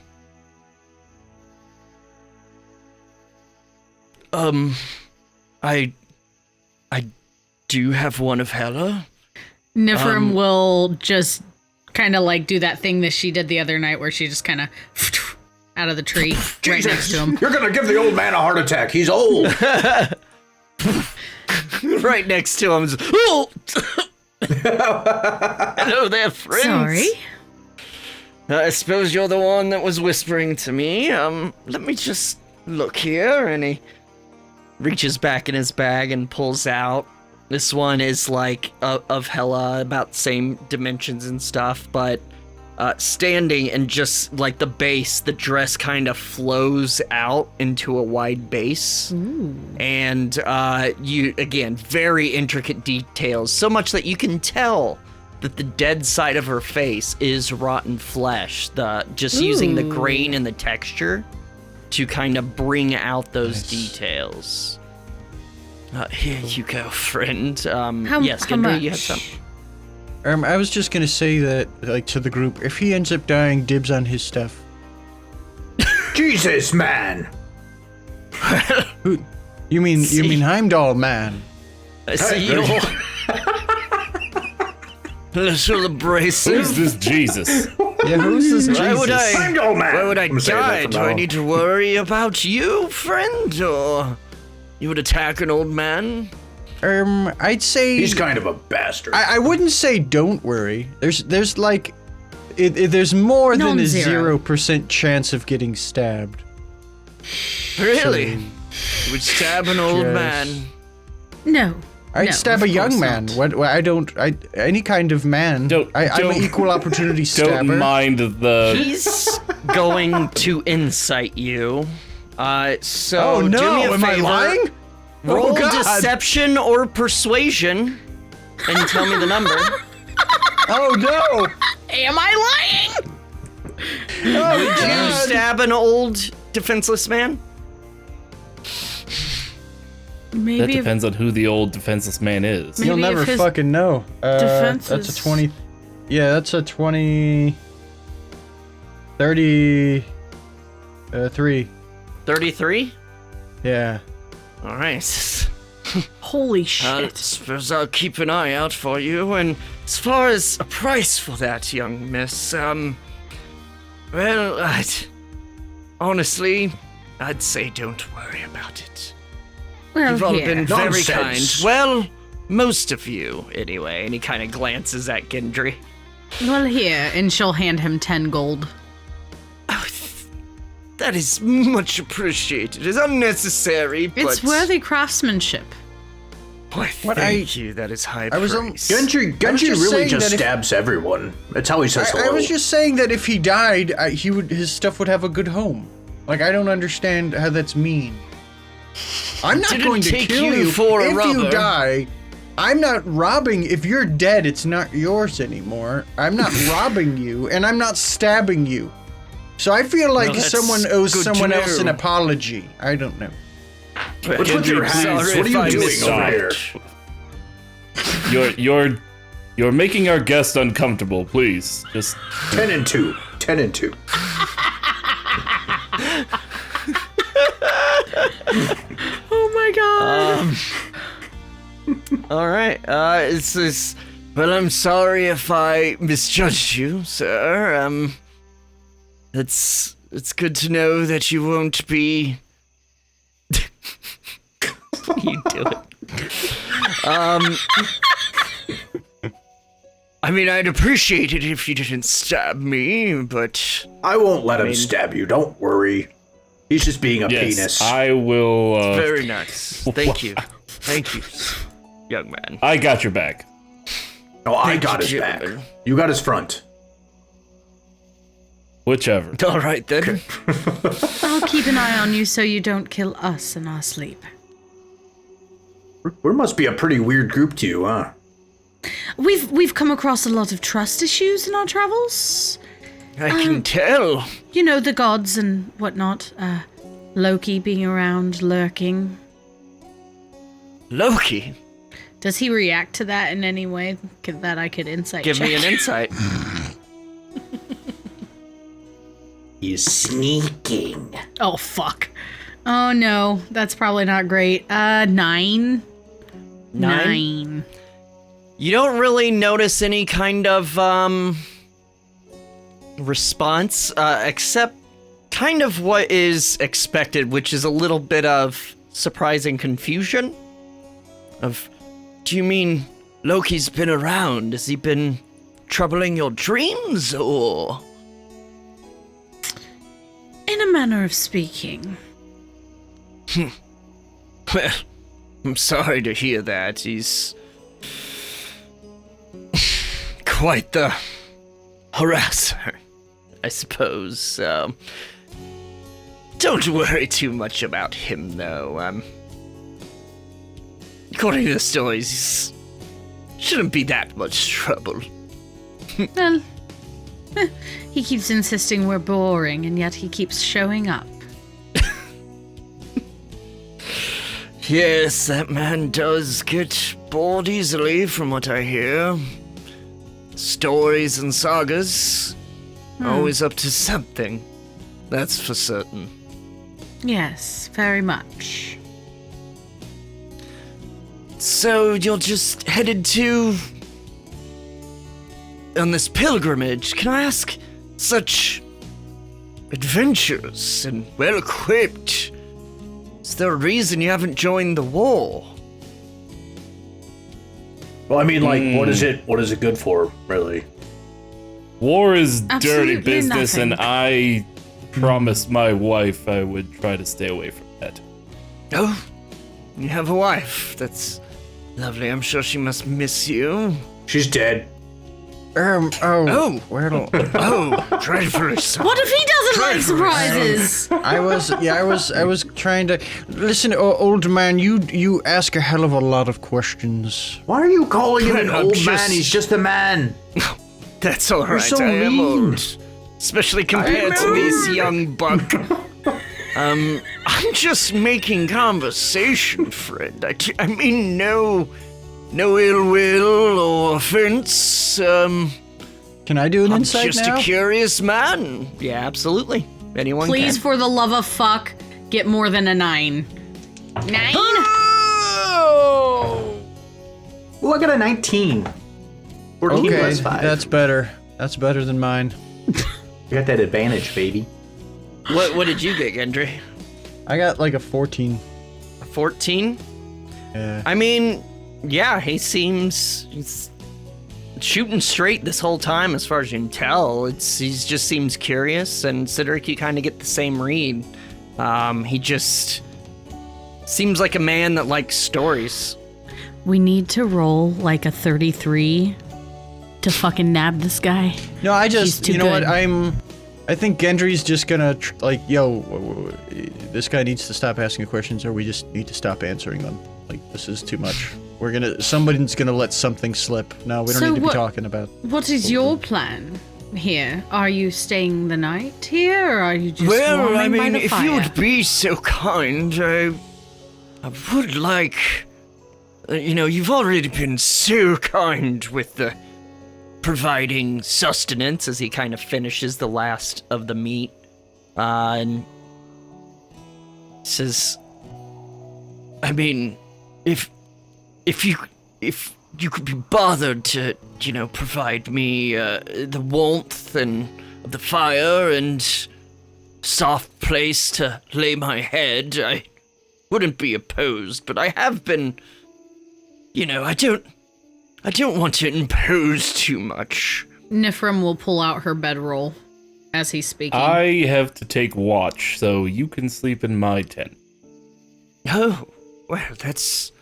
I do have one of Hela. Niphirim will just kind of like do that thing that she did the other night where she just kind of out of the tree right next to him. You're gonna give the old man a heart attack. He's old. Right next to him. Oh! Hello there, friends. Sorry. I suppose you're the one that was whispering to me. Let me just look here. And he reaches back in his bag and pulls out. This one is like of Hela, about the same dimensions and stuff, but standing and just like the base, the dress kind of flows out into a wide base. Ooh. And you, again, very intricate details, so much that you can tell that the dead side of her face is rotten flesh, using the grain and the texture to kind of bring out those details. Here you go, friend. Yes, Gendry, you had something. I was just gonna say that, like, to the group, if he ends up dying, dibs on his stuff. Jesus, man. Who? You mean Heimdall, man? Little abrasive. Who's this Jesus? Yeah, who's this Jesus? Why would I I'm die? Do I need to worry about you, friend? Or you would attack an old man? I'd say he's kind of a bastard. I wouldn't say don't worry. There's like, there's more than a 0% chance of getting stabbed. Really? You would stab an old man? No. I'd stab a young man. Any kind of man. I'm an equal opportunity stabber. Don't mind the... He's going to incite you. So oh no, do me a am favor. I lying? Roll deception or persuasion and tell me the number. Oh no! Am I lying? Oh, would you stab an old defenseless man? Maybe that depends on who the old defenseless man is. You'll never fucking know. Defense that's a 20. Yeah, that's a 20. 33. 33? Yeah. All right. Holy shit. Suppose I'll keep an eye out for you. And as far as a price for that, young miss, well, honestly, I'd say don't worry about it. Well, you've all been very Nonsense. kind. Well, most of you, anyway. And he kind of glances at Gendry. Well, here, and she'll hand him 10 gold. Oh, that is much appreciated. It's unnecessary, but... It's worthy craftsmanship. Why, thank you. That is high praise. Gendry really just stabs everyone. That's how he says hello. I was just saying that if he died, his stuff would have a good home. Like, I don't understand how that's mean. I'm not going to kill you for if a you die. I'm not robbing. If you're dead, it's not yours anymore. I'm not robbing you, and I'm not stabbing you. So I feel like someone owes someone else an apology. I don't know. What's with your hands? What are you doing over here? You're making our guest uncomfortable. Please, just 10 and 2. 10 and 2. Oh my god. All right. Well, I'm sorry if I misjudged you, sir. It's good to know that you won't be... You do it. I mean, I'd appreciate it if you didn't stab me, but... I won't let him stab you, don't worry. He's just being a penis. I will... Very nice. Thank you. Thank you, young man. I got your back. Oh, I got his back. You got his front. Whichever. All right, then. I'll keep an eye on you so you don't kill us in our sleep. We must be a pretty weird group to you, huh? We've come across a lot of trust issues in our travels. I can tell. You know, the gods and whatnot. Loki being around, lurking. Loki? Does he react to that in any way that I could insight Give check? me an insight. He's sneaking. Oh, fuck. Oh, no. That's probably not great. 9. 9. You don't really notice any kind of, response, except kind of what is expected, which is a little bit of surprising confusion. Do you mean Loki's been around? Has he been troubling your dreams, or? In a manner of speaking. Well, I'm sorry to hear that. He's quite the harasser, I suppose. Don't worry too much about him, though. According to the stories, he shouldn't be that much trouble. Well, he keeps insisting we're boring, and yet he keeps showing up. Yes, that man does get bored easily, from what I hear. Stories and sagas, always up to something. That's for certain. Yes, very much. So you're just headed on this pilgrimage. Can I ask, such adventurous and well-equipped, is there a reason you haven't joined the war? Well, I mean, like, what is it good for, really? War is Absolutely dirty business, nothing. and I promised my wife I would try to stay away from that. Oh, you have a wife. That's lovely. I'm sure she must miss you. She's dead. Oh, Well, dreadfully so. What if he doesn't like surprises? I was trying to listen, old man. You ask a hell of a lot of questions. Why are you calling him an I'm old just- man? He's just a man. That's all right. so I am mean. old, especially compared to this young buck. I'm just making conversation, friend. I mean, no ill will or offense. Can I do an I'm insight just now? a curious man. Yeah, absolutely. Anyone Please, can. for the love of fuck, get more than a 9. 9? Well, I got a 19. 14 Okay, plus 5. that's better. That's better than mine. You got that advantage, baby. What did you get, Gendry? I got like a 14. A 14? Yeah. I mean, yeah, he's shooting straight this whole time, as far as you can tell. He just seems curious, and Cedric, you kind of get the same read. He just seems like a man that likes stories. We need to roll like a 33 to fucking nab this guy. No, I He's just, too you know good. what, I think Gendry's just gonna, this guy needs to stop asking questions, or we just need to stop answering them. Like, this is too much. Somebody's gonna let something slip. No, we don't So need to be what- talking about. What is your plan here? Are you staying the night here, or are you just Well, warming I mean, by the if fire? you would be so kind, I would like... you've already been so kind with the providing sustenance, as he kind of finishes the last of the meat, and says, I mean, if you could be bothered to, provide me the warmth and the fire and soft place to lay my head, I wouldn't be opposed, but I have been, I don't want to impose too much. Niphirim will pull out her bedroll as he's speaking. I have to take watch, so you can sleep in my tent. Oh, well, that's...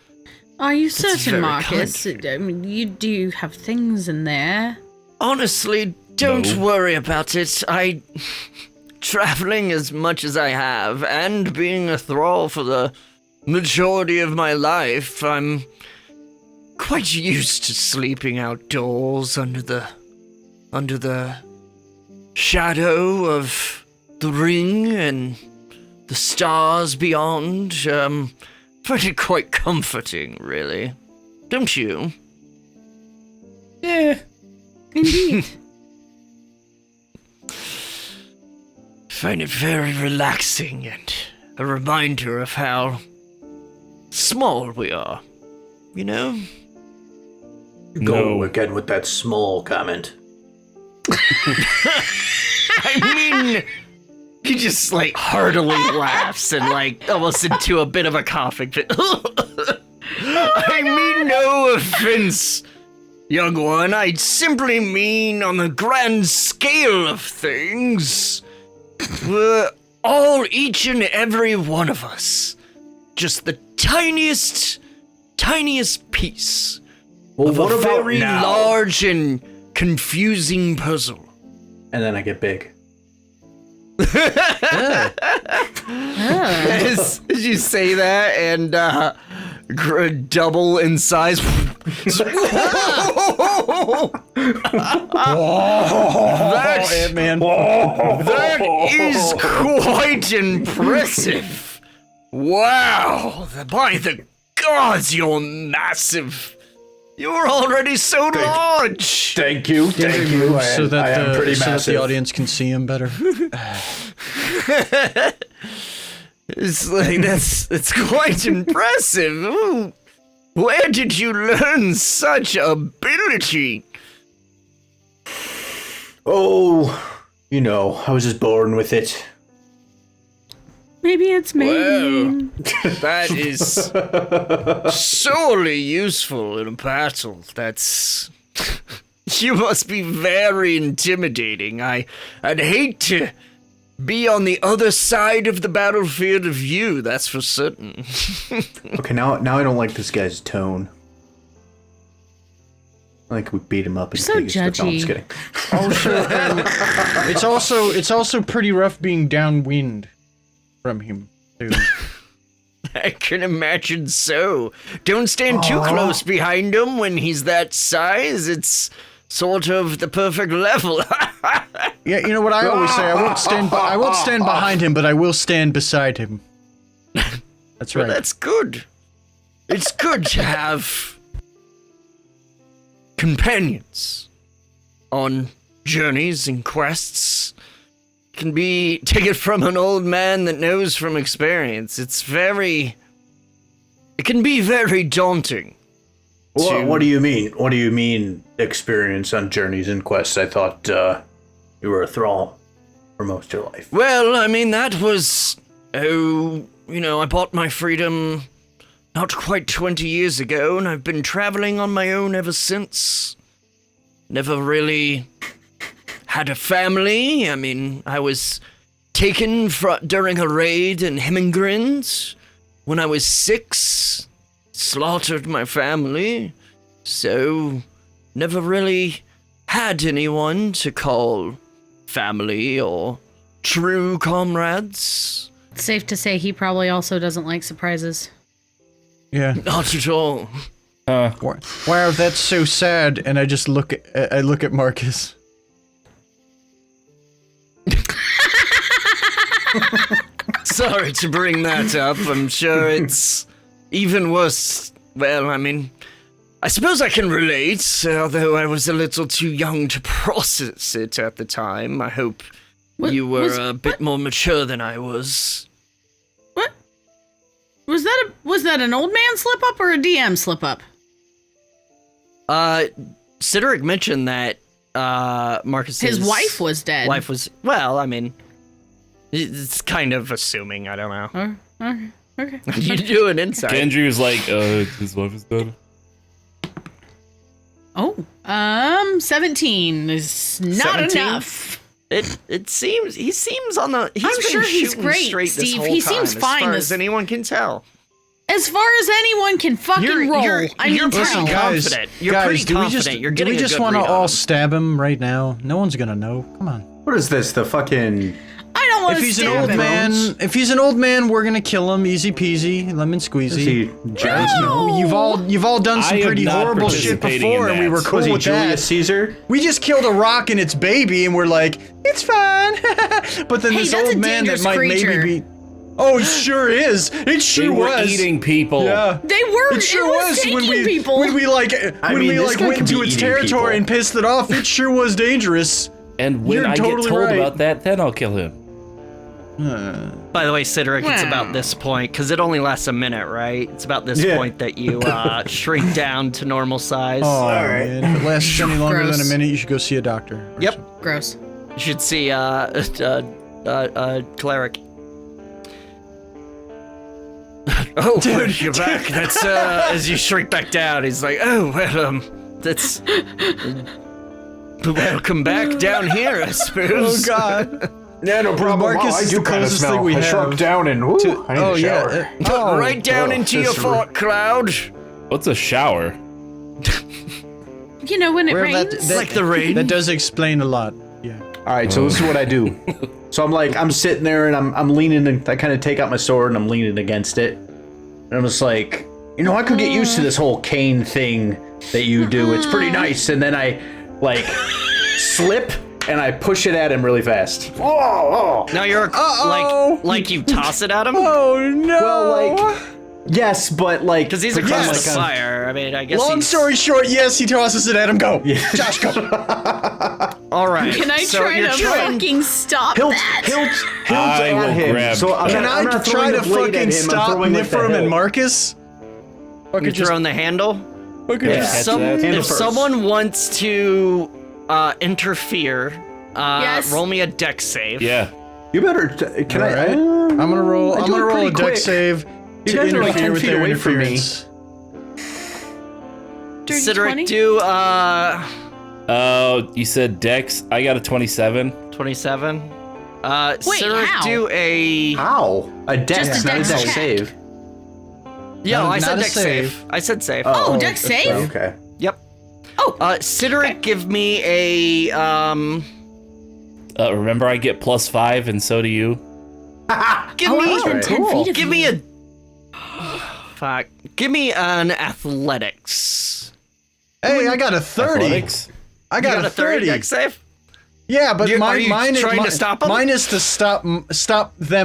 Are you certain, Marcus? I mean, you do have things in there. Honestly, don't worry about it. Traveling as much as I have, and being a thrall for the majority of my life, I'm quite used to sleeping outdoors under the shadow of the ring and the stars beyond. Find it quite comforting, really. Don't you? Yeah. Indeed. Find it very relaxing and a reminder of how small we are, You go again with that small comment. I mean, he just, heartily laughs and, almost into a bit of a coughing fit. I mean no offense, young one. I simply mean on the grand scale of things, we're all, each and every one of us, just the tiniest piece of a very large and confusing puzzle. And then I get big. As you say that and double in size. That is quite impressive. Wow, by the gods, you're massive. You're already so large. Thank you. So that I am pretty so that massive. the audience can see him better. It's that's quite impressive. Ooh, where did you learn such ability? Oh, I was just born with it. Maybe it's me. Well, that is sorely useful in a battle. That's... You must be very intimidating. I'd hate to be on the other side of the battlefield of you, that's for certain. Okay, now I don't like this guy's tone. Like we beat him up and so take his stuff. No, I'm just judgy. kidding. It's also pretty rough being downwind from him too. I can imagine so. Don't stand too close behind him when he's that size. It's sort of the perfect level. Yeah, you know what I always say. I won't stand behind him, but I will stand beside him. That's right. Well, that's good. It's good to have companions on journeys and quests. Can take it from an old man that knows from experience. It can be very daunting. What do you mean? What do you mean experience on journeys and quests? I thought you were a thrall for most of your life. Well, I mean, that was, I bought my freedom not quite 20 years ago, and I've been traveling on my own ever since. Never really had a family. I mean, I was taken during a raid in Hemmingrind when I was 6. Slaughtered my family. So, never really had anyone to call family or true comrades. It's safe to say he probably also doesn't like surprises. Yeah. Not at all. Wow, that's so sad. And I just look at Marcus. Sorry to bring that up. I'm sure it's even worse. Well, I mean, I suppose I can relate, although I was a little too young to process it at the time. I hope you were a bit more mature than I was. What? Was that an old man slip up or a DM slip up? Sideric mentioned that Marcus's His wife was dead. Wife was, well, I mean, it's kind of assuming. I don't know. Okay. You do an insight. Gendry was like, his wife is dead. Oh, 17 is not 17? enough. He seems on the. I'm sure he's great, straight this Steve. whole He time, seems fine as far as- as anyone can tell. As far as anyone can fucking roll, you're pretty tell. confident. You're pretty confident. You're getting do we just want to all stab him right now? No one's gonna know. Come on. What is this? The fucking... I don't want If to he's an stab old him. man, we're gonna kill him. Easy peasy, lemon Is squeezy. he James? No. You've all done some I am pretty not horrible shit participating before, in and we that. were cool Was he with Julius that. Caesar? We just killed a rock and its baby, and we're like, it's fine. But then Hey, this that's old a man that dangerous might creature. maybe be. Oh, it sure is. It sure They were was. eating people. Yeah. They were. It sure was taking when we people. when we like I when mean, we this like guy went could be into its eating territory people. and pissed it off. It sure was dangerous. And when You're I totally get told right. about that, then I'll kill him. By the way, Sideric, it's Wow. about this point, because it only lasts a minute, right? It's about this Yeah. point that you shrink down to normal size. Oh man, if it lasts any longer Gross. than a minute, you should go see a doctor. or Yep. something. Gross. You should see cleric. Oh, dude, you're back. That's as you shrink back down. He's like, oh, well, that's welcome back down here, I Oh suppose. God. Yeah, no problem. Marcus Wow, I is do the kind of closest smell. thing we I have shrunk down and I need Oh a shower. yeah. Oh, right down into your this fort, Cloud. What's a shower? You know when it Where rains. that- Like the rain. That does explain a lot. Yeah. All right, so this is what I do. So I'm sitting there and I'm leaning, and I kind of take out my sword and I'm leaning against it. And I'm just like, I could get used to this whole cane thing that you do. It's pretty nice. And then I like slip and I push it at him really fast. Whoa! Now you're like you toss it at him. Oh no. Well, like, yes, but like, Because he's a pretend class like I'm- fire. I mean, I guess. Long he's... story short, yes, he tosses it at him. Go. Josh, go. All right. Can I so try you're to fucking stop Hilt that? I at will him. grab- So I'm Can not, I'm I not try throwing to the blade at fucking him, I'm stop throwing with the Niphirim and hilt. Marcus? You're throwing the handle. Fucking Yeah. just- Catch that. Handle If first. someone wants to interfere, Yes. roll me a dex save. Yeah. You better. Can I? Alright. I'm gonna roll. I I'm do gonna it roll a pretty dex quick. save You to guys are like interfere 10 with feet their away from me. interference. Dirty Sideric, 20? do You said Dex. I got a 27. 27. Wait, Sideric, how? do a. How? A dex, Just a not a dex dex check. save. Yeah, Not- I not said a dex save. save. I said save. Oh, dex save? Okay. Yep. Oh, Sideric, give me a Remember, I get +5, and so do you. Give oh, me he's within 10 feet of give you. me a. Fuck. Give me an athletics. Hey, I got a 30. Athletics? I You got a 30. dex save? Yeah, but Are mine, you mine, trying to mine, stop him? mine is to stop them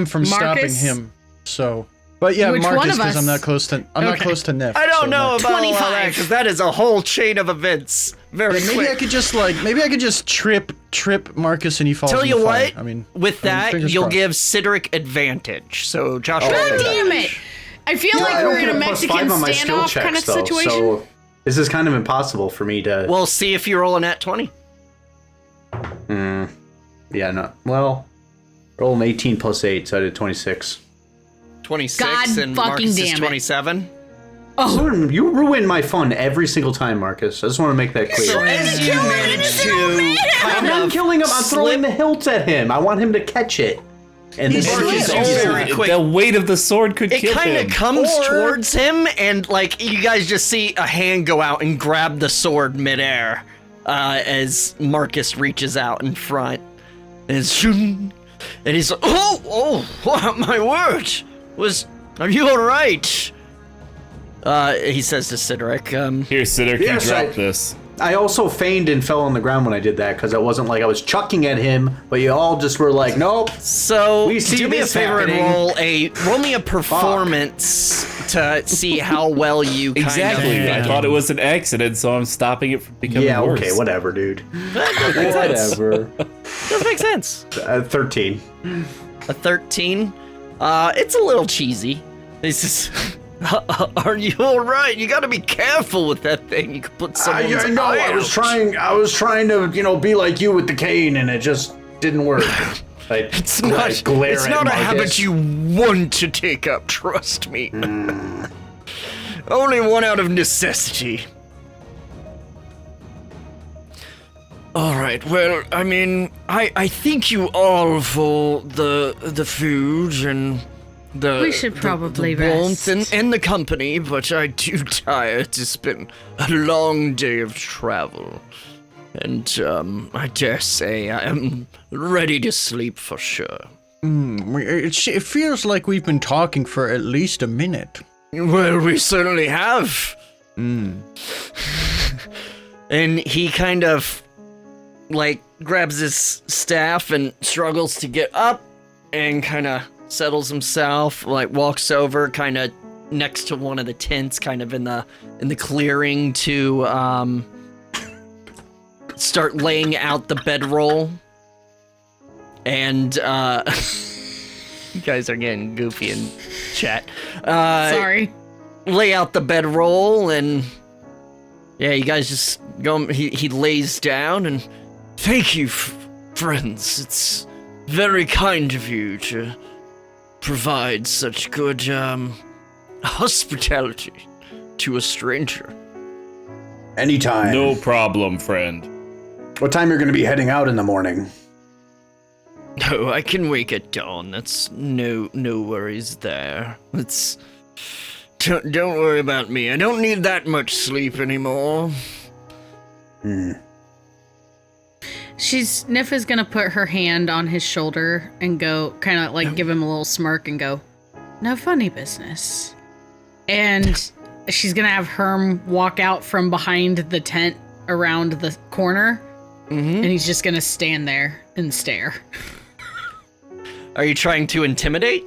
from stopping Marcus? him. So, but yeah, Which one Marcus, of because us? I'm not close to Okay. Niph. I don't so know Marcus. about all 25. that because that is a whole chain of events. Very Maybe quick. I could just trip Marcus and he falls. Tell in you the fire. what, I mean, with that, fingers you'll crossed. give Sideric advantage. So Josh, God roll damn it! I feel like I we're don't in get a a Mexican +5 on my skill standoff kind of checks, though, situation. so this is kind of impossible for me to. We'll see if you roll a nat 20. Yeah, no. Well, roll an 18 plus 8, so I did 26. 26 God and fucking Marcus is damn it. 27. You ruin my fun every single time, Marcus. I just want to make that clear. So as you manage to I'm kind not of killing him. I'm throwing the hilt at him. I want him to catch it. And this He's is slipped. Very quick. The weight of the sword could it kill kind him. of comes Or- towards him, and like you guys just see a hand go out and grab the sword midair as Marcus reaches out in front. And it's shooting, and he's like, oh, my word! Are you all right? He says to Sideric, Here, Sideric, Yes, you drop I- this. I also feigned and fell on the ground when I did that because it wasn't like I was chucking at him, but you all just were like, nope. so We see do me a this favor happening. and roll me a performance to see how well you kind Exactly. of I thought it was an accident, so I'm stopping it from becoming Yeah, worse. okay, whatever, dude. Whatever. Does make sense. 13. A 13. It's a little cheesy. It's just Are you all right? You got to be careful with that thing. You could put someone's eye I was out. trying to, be like you with the cane, and it just didn't work. It's not a habit you want to take up, trust me. Only one out of necessity. Alright, well, I mean, I thank you all for the food and we should probably the warmth rest. and the company, but I do tired. It's been a long day of travel. And, I dare say I am ready to sleep for sure. It feels like we've been talking for at least a minute. Well, we certainly have. And he kind of, grabs his staff and struggles to get up and kind of settles himself, walks over kind of next to one of the tents, kind of in the clearing to, start laying out the bedroll. And, you guys are getting goofy in chat. Sorry. Lay out the bedroll, and yeah, you guys just go. He lays down, and thank you, friends. It's very kind of you to provide such good hospitality to a stranger. Anytime. No problem, friend. What time you're going to be heading out in the morning? No, I can wake at dawn. That's no worries there. Don't worry about me. I don't need that much sleep anymore. Niph is gonna put her hand on his shoulder and go, kind of give him a little smirk and go, "No funny business." And she's gonna have Herm walk out from behind the tent around the corner, and he's just gonna stand there and stare. Are you trying to intimidate?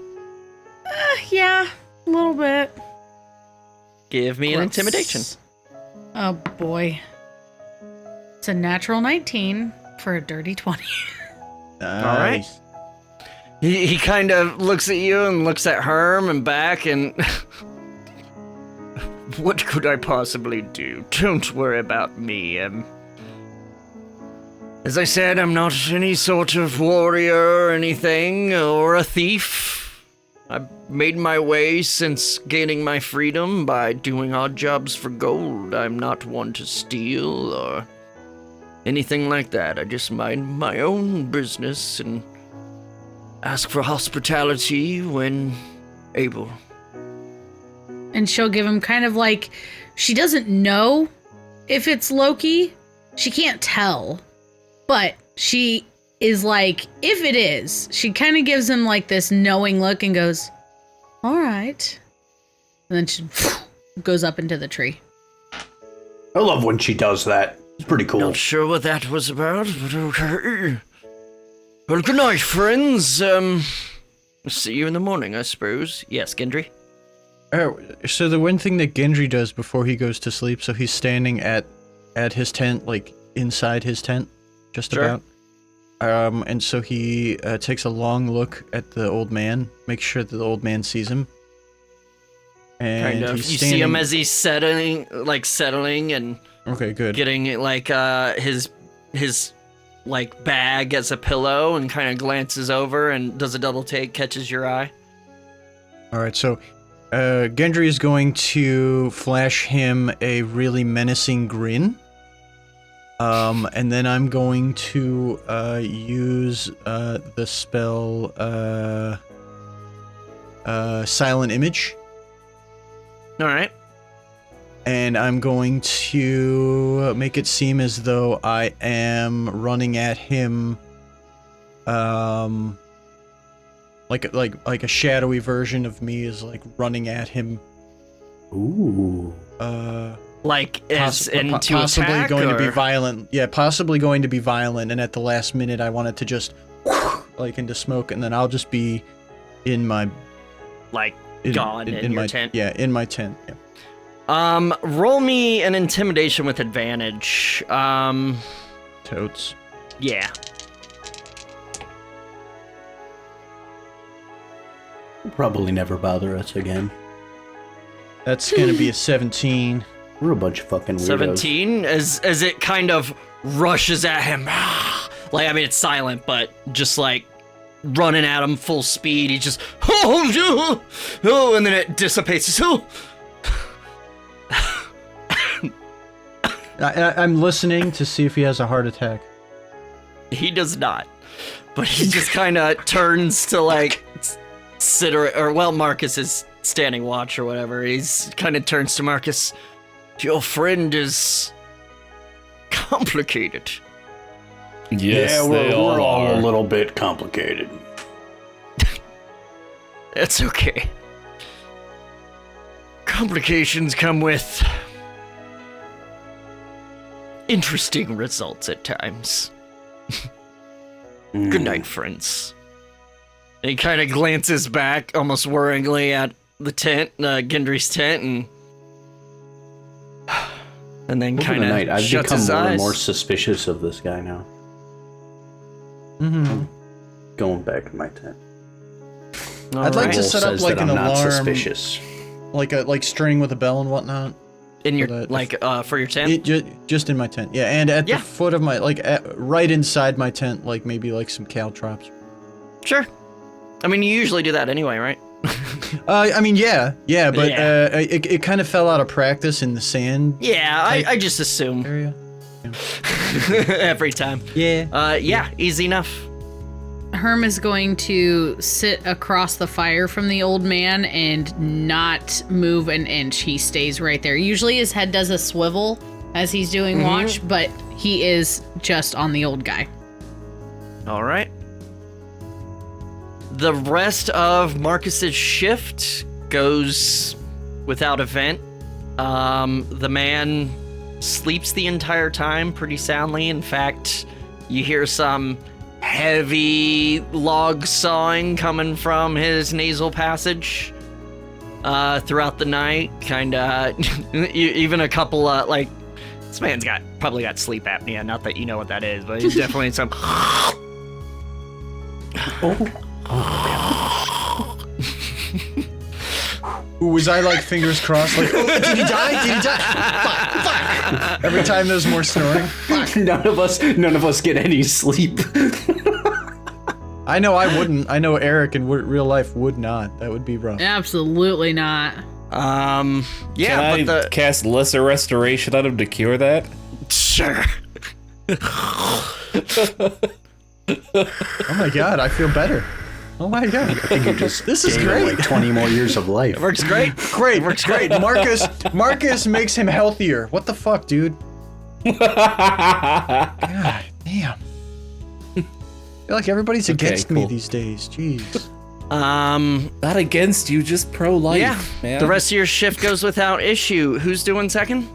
Yeah, a little bit. Give me an intimidation. Oh boy. It's a natural 19 for a dirty 20. Nice. All right. He kind of looks at you and looks at Herm and back and... What could I possibly do? Don't worry about me. As I said, I'm not any sort of warrior or anything, or a thief. I've made my way since gaining my freedom by doing odd jobs for gold. I'm not one to steal or anything like that. I just mind my own business and ask for hospitality when able. And she'll give him kind of she doesn't know if it's Loki. She can't tell. But she is if it is, she kind of gives him this knowing look and goes, "All right." And then she goes up into the tree. I love when she does that. It's pretty cool. Not sure what that was about, but okay. Well, good night, friends. See you in the morning, I suppose. Yes, Gendry? So the one thing that Gendry does before he goes to sleep, so he's standing at his tent, inside his tent, just Sure. about. And so he takes a long look at the old man, makes sure that the old man sees him. And Kind of. he's You standing... see him as he's settling and Okay, good. getting his bag as a pillow and kind of glances over and does a double take, catches your eye. All right, so Gendry is going to flash him a really menacing grin. And then I'm going to use the spell Silent Image. All right. And I'm going to make it seem as though I am running at him, like a shadowy version of me is running at him. Ooh. Possibly going to be violent. Yeah, possibly going to be violent. And at the last minute, I want it to just into smoke, and then I'll just be in my gone in your my tent. Yeah, in my tent. Yeah. Roll me an intimidation with advantage. Totes. Yeah. Probably never bother us again. That's gonna be a 17. We're a bunch of fucking weirdos. 17 as it kind of rushes at him. Like, I mean, it's silent, but just like running at him full speed. He just, oh, and then it dissipates. I'm listening to see if he has a heart attack. He does not, but he just kind of turns to like Marcus is standing watch or whatever. He's kind of turns to Marcus. Your friend is complicated. Yes, yeah, we're all a little bit complicated. That's okay. Complications come with interesting results at times. Good night, friends. And he kind of glances back, almost worryingly, at the tent, Gendry's tent, and then kind of I've shuts become his more eyes. and more suspicious of this guy now. Mm-hmm. Going back to my tent. I'd like to Wolf set up says like that an I'm not alarm, suspicious. like string with a bell and whatnot. In your So that for your tent. Just in my tent, yeah, and at the foot of my right inside my tent, like maybe like some caltrops. Sure. I mean, you usually do that anyway, right? I mean, yeah, but it kind of fell out of practice in the sand. Yeah, I just assume Area. every time. Yeah. Easy enough. Herm is going to sit across the fire from the old man and not move an inch. He stays right there. Usually his head does a swivel as he's doing watch, but he is just on the old guy. All right. The rest of Marcus's shift goes without event. The man sleeps the entire time pretty soundly. In fact, you hear some heavy log sawing coming from his nasal passage throughout the night. Kinda, even a couple like this man's probably got sleep apnea. Not that you know what that is, but he's definitely some. Was I like fingers crossed? Like, oh, did he die? Did he die? Fuck. Every time there's more snoring. None of us get any sleep. I know I wouldn't. I know Eric in real life would not. That would be rough. Absolutely not. Can I cast lesser restoration on him to cure that? Sure. Oh my god, I feel better. Oh my god. I think you just this is great. Like 20 more years of life. It works great. Great, works great. Marcus makes him healthier. What the fuck, dude? God damn. I feel like everybody's against me these days. Jeez. Not against you, just pro-life, man. The rest of your shift goes without issue. Who's doing second?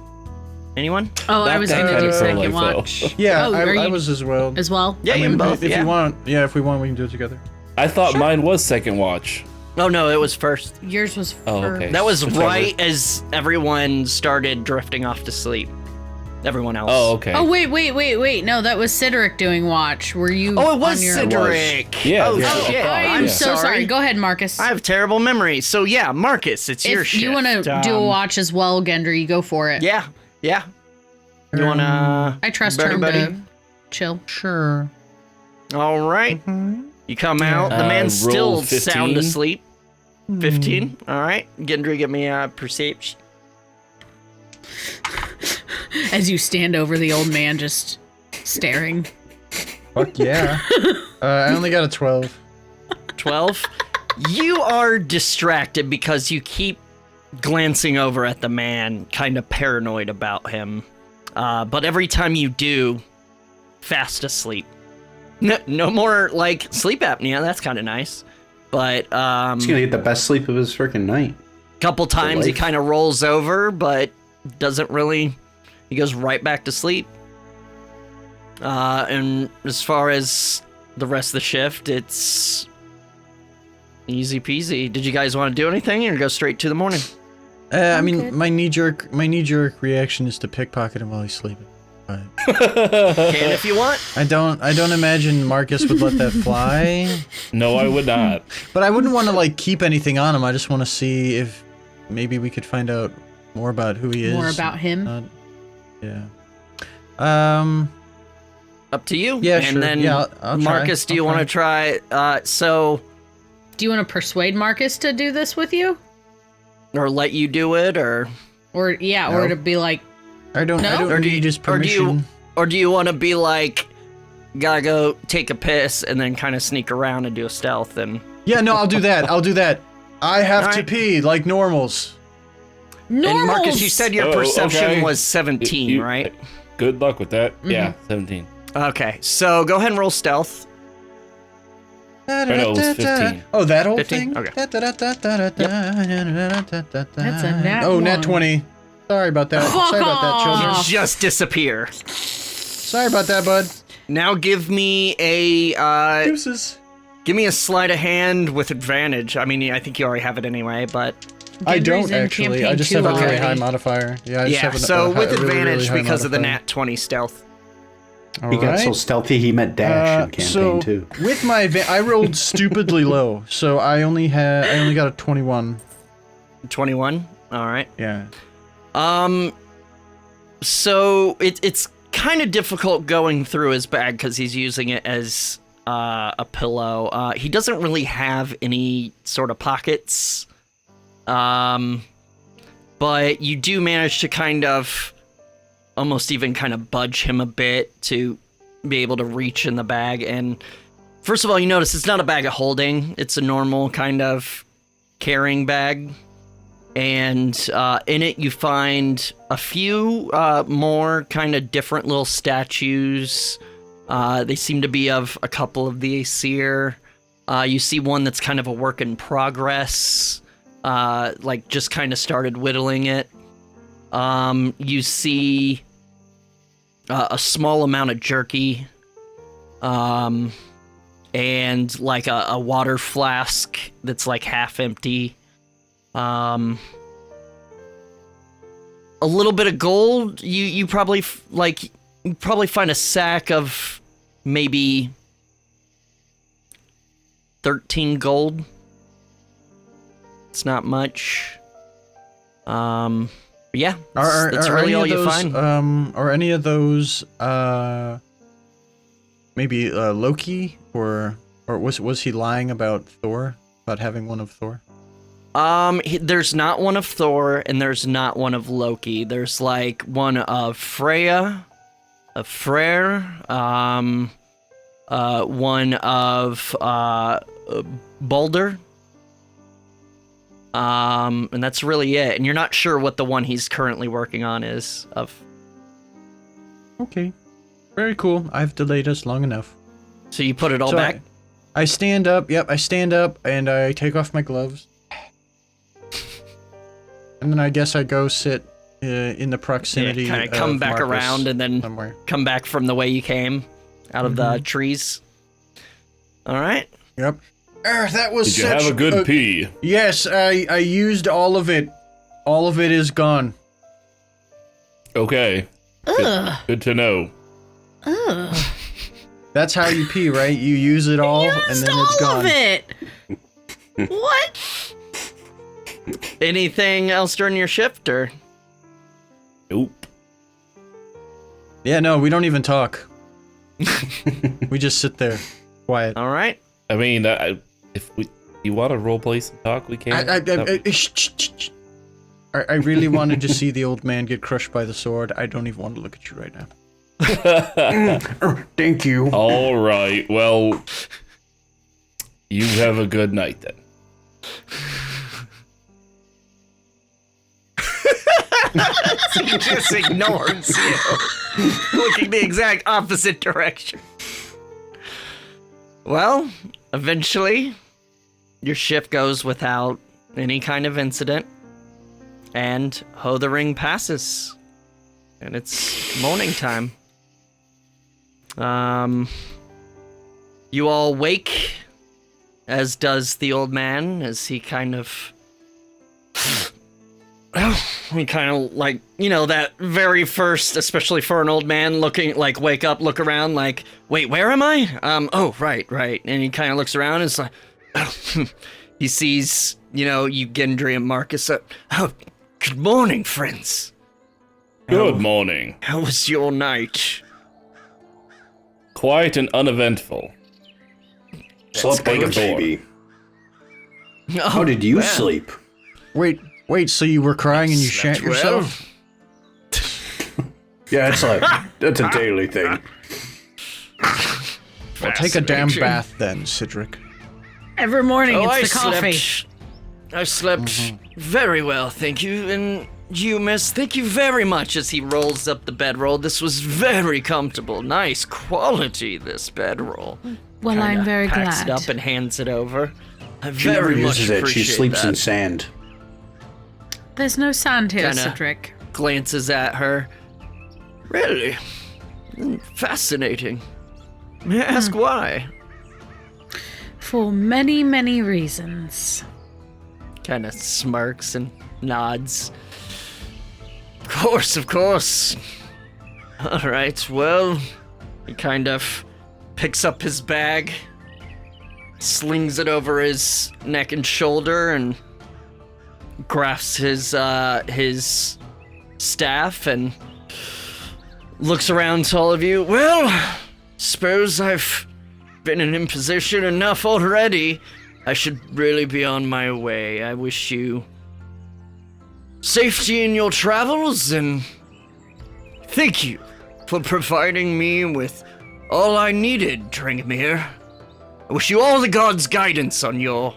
Anyone? Oh, I was That going to kind do of second pro-life, watch. Yeah, Oh, I was as well. As well? Yeah, you can both. If you want, if we want, we can do it together. I thought mine was second watch. Oh no, it was first. Yours was first. Oh, okay. That was Whichever. right as everyone started drifting off to sleep. Everyone else. Oh, okay. Oh, wait. No, that was Cedric doing watch. Were you Oh, it was on your... Cedric. Yeah, Oh, yeah. shit. I'm so sorry. Go ahead, Marcus. I have terrible memory. So yeah, Marcus, it's your If shift. you want to do a watch as well, Gendry, go for it. Yeah. You wanna? I trust buddy, Herm buddy? to chill. Sure. All right. You come out. The man's roll still 15. sound asleep. 15. All right. Gendry, give me a perception. As you stand over the old man, just staring. Fuck yeah. I only got a 12. 12. You are distracted because you keep glancing over at the man, kind of paranoid about him. But every time you do, fast asleep. No more like sleep apnea. That's kind of nice. But He's gonna get the best sleep of his freaking night. couple times he life. kind of rolls over, but doesn't really. He goes right back to sleep. And as far as the rest of the shift, it's easy peasy. Did you guys want to do anything or go straight to the morning? I mean, my knee-jerk reaction is to pickpocket him while he's sleeping. But Can if you want. I don't imagine Marcus would let that fly. No, I would not. But I wouldn't want to like keep anything on him. I just want to see if maybe we could find out more about who he is. More about him. Yeah. Up to you. Yeah, and sure. then I'll Marcus, do you want to try? Do you want to persuade Marcus to do this with you? Or let you do it, or or to be like, I don't need his permission. Or do you want to be like, gotta go take a piss and then kind of sneak around and do a stealth and... Yeah, no, I'll do that. I have to pee like normals. And Marcus, you said your perception was 17, right? Good luck with that. Mm-hmm. Yeah, 17. Okay, so go ahead and roll stealth. I know it was 15. Oh, that whole 15? thing? Okay. That's a nat Oh, one. nat 20. Sorry about that. Sorry about that, children. You just disappear. Sorry about that, bud. Now give me a Deuces. give me a sleight of hand with advantage. I mean, I think you already have it anyway, but I Gendry's don't in actually. campaign I just 2 have a really already. high modifier. Yeah, I just have so with a really, advantage really high because of the modifier. nat 20 stealth. He got so stealthy he meant dash in campaign too. With my I rolled stupidly low, so I only got a 21. 21. All right. Yeah. So it's kind of difficult going through his bag because he's using it as a pillow. He doesn't really have any sort of pockets. But you do manage to kind of almost even kind of budge him a bit to be able to reach in the bag. And first of all, you notice it's not a bag of holding. It's a normal kind of carrying bag. And in it, you find a few more kind of different little statues. They seem to be of a couple of the Aesir. You see one that's kind of a work in progress, like just kind of started whittling it. You see a small amount of jerky, and like a water flask that's like half empty. A little bit of gold. You probably probably find a sack of maybe 13 gold. It's not much. Yeah, that's really all you find. Are any of those maybe Loki or was he lying about Thor, about having one of Thor? There's not one of Thor, and there's not one of Loki. There's like one of Freya, of Freyr, one of Balder. And that's really it. And you're not sure what the one he's currently working on is of. Okay. Very cool. I've delayed us long enough. So you put it all back? I stand up. Yep, I stand up and I take off my gloves. And then I guess I go sit in the proximity. Kind of come back Marcus around and then somewhere. Come back from the way you came, out of the trees. All right. Yep. That was Did you have a good pee? Yes, I used all of it. All of it is gone. Okay. Good to know. Ugh. That's how you pee, right? You use it all, and then it's gone. all of it. What? Anything else during your shift, or? Nope. Yeah, no, we don't even talk. We just sit there, quiet. All right. I mean, if you want to roleplay some talk, we can. I really wanted to see the old man get crushed by the sword. I don't even want to look at you right now. Thank you. All right. Well, you have a good night then. He just ignores you, looking the exact opposite direction. Well, eventually, your shift goes without any kind of incident, and the ring passes, and it's morning time. You all wake, as does the old man, as he kind of... he kind of like, that very first, especially for an old man, looking, like, wake up, look around, like, wait, where am I? Oh, right. And he kind of looks around and is like, he sees, you Gendry and Marcus. Oh, good morning, friends. Good morning. How was your night? Quiet and uneventful. Slept like a baby. How did you sleep? Wait, so you were crying and you shat yourself? Yeah, that's a daily thing. Well, take a damn bath then, Cedric. Every morning it's the coffee. I slept very well, thank you. And you, miss, thank you very much. As he rolls up the bedroll, this was very comfortable. Nice quality, this bedroll. Well, I'm very packs glad. Packs it up and hands it over. I She never very much uses it. She appreciate sleeps that. in sand. There's no sand here, Kinda Cedric. Glances at her. Really? Fascinating. May I ask why? For many, many reasons. Kind of smirks and nods. Of course. All right, well, he kind of picks up his bag, slings it over his neck and shoulder, and grasps his staff and looks around to all of you. Well, suppose I've been in imposition enough already. I should really be on my way. I wish you safety in your travels, and thank you for providing me with all I needed, Drangmere. I wish you all the gods' guidance on your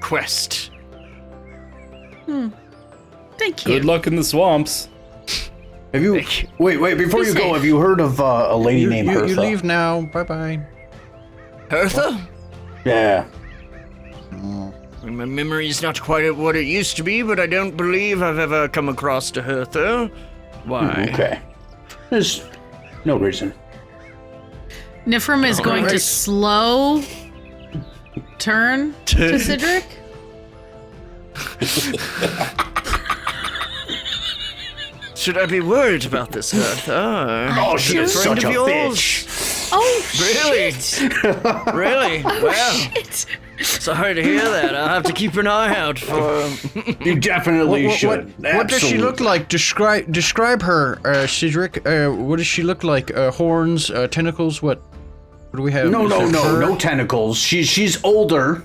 quest. Thank you. Good luck in the swamps. Have you? Wait! Before you go, have you heard of a lady named Hertha? You leave now. Bye. Hertha? Yeah. My memory's not quite what it used to be, but I don't believe I've ever come across to Hertha. Why? Okay. There's no reason. Niphirim is going to slow turn to Cedric. Should I be worried about this, Hertha? Oh, she is friend such of a yours? bitch. Oh, Really? shit. Really? Well, Shit. sorry to hear that. I'll have to keep an eye out for. You definitely should. What does she look like? Describe her, Cedric. What does she look like? Horns, tentacles. What do we have? No tentacles. She's older.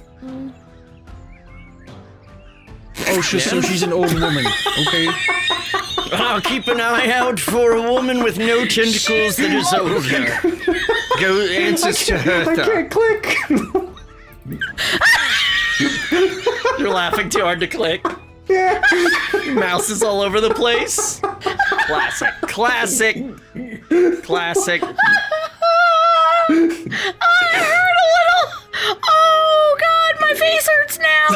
Oh, so she's an old woman. Okay. I'll keep an eye out for a woman with no tentacles that is older. Go answers to Hertha. I can't click. You're laughing too hard to click. Yeah. Mouse is all over the place. Classic. I hurt a little. Oh God, my face hurts now.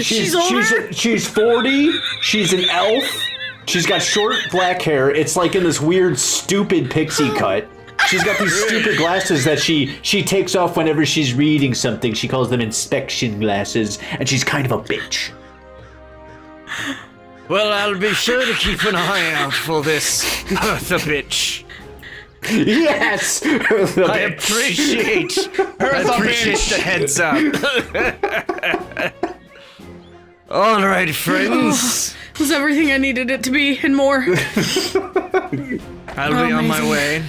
She's 40. She's an elf. She's got short black hair. It's like in this weird, stupid pixie cut. She's got these stupid glasses that she takes off whenever she's reading something. She calls them inspection glasses, and she's kind of a bitch. Well, I'll be sure to keep an eye out for this Hertha bitch. Yes! I appreciate the heads up. All right, friends. It was everything I needed it to be and more. I'll be on my amazing. way.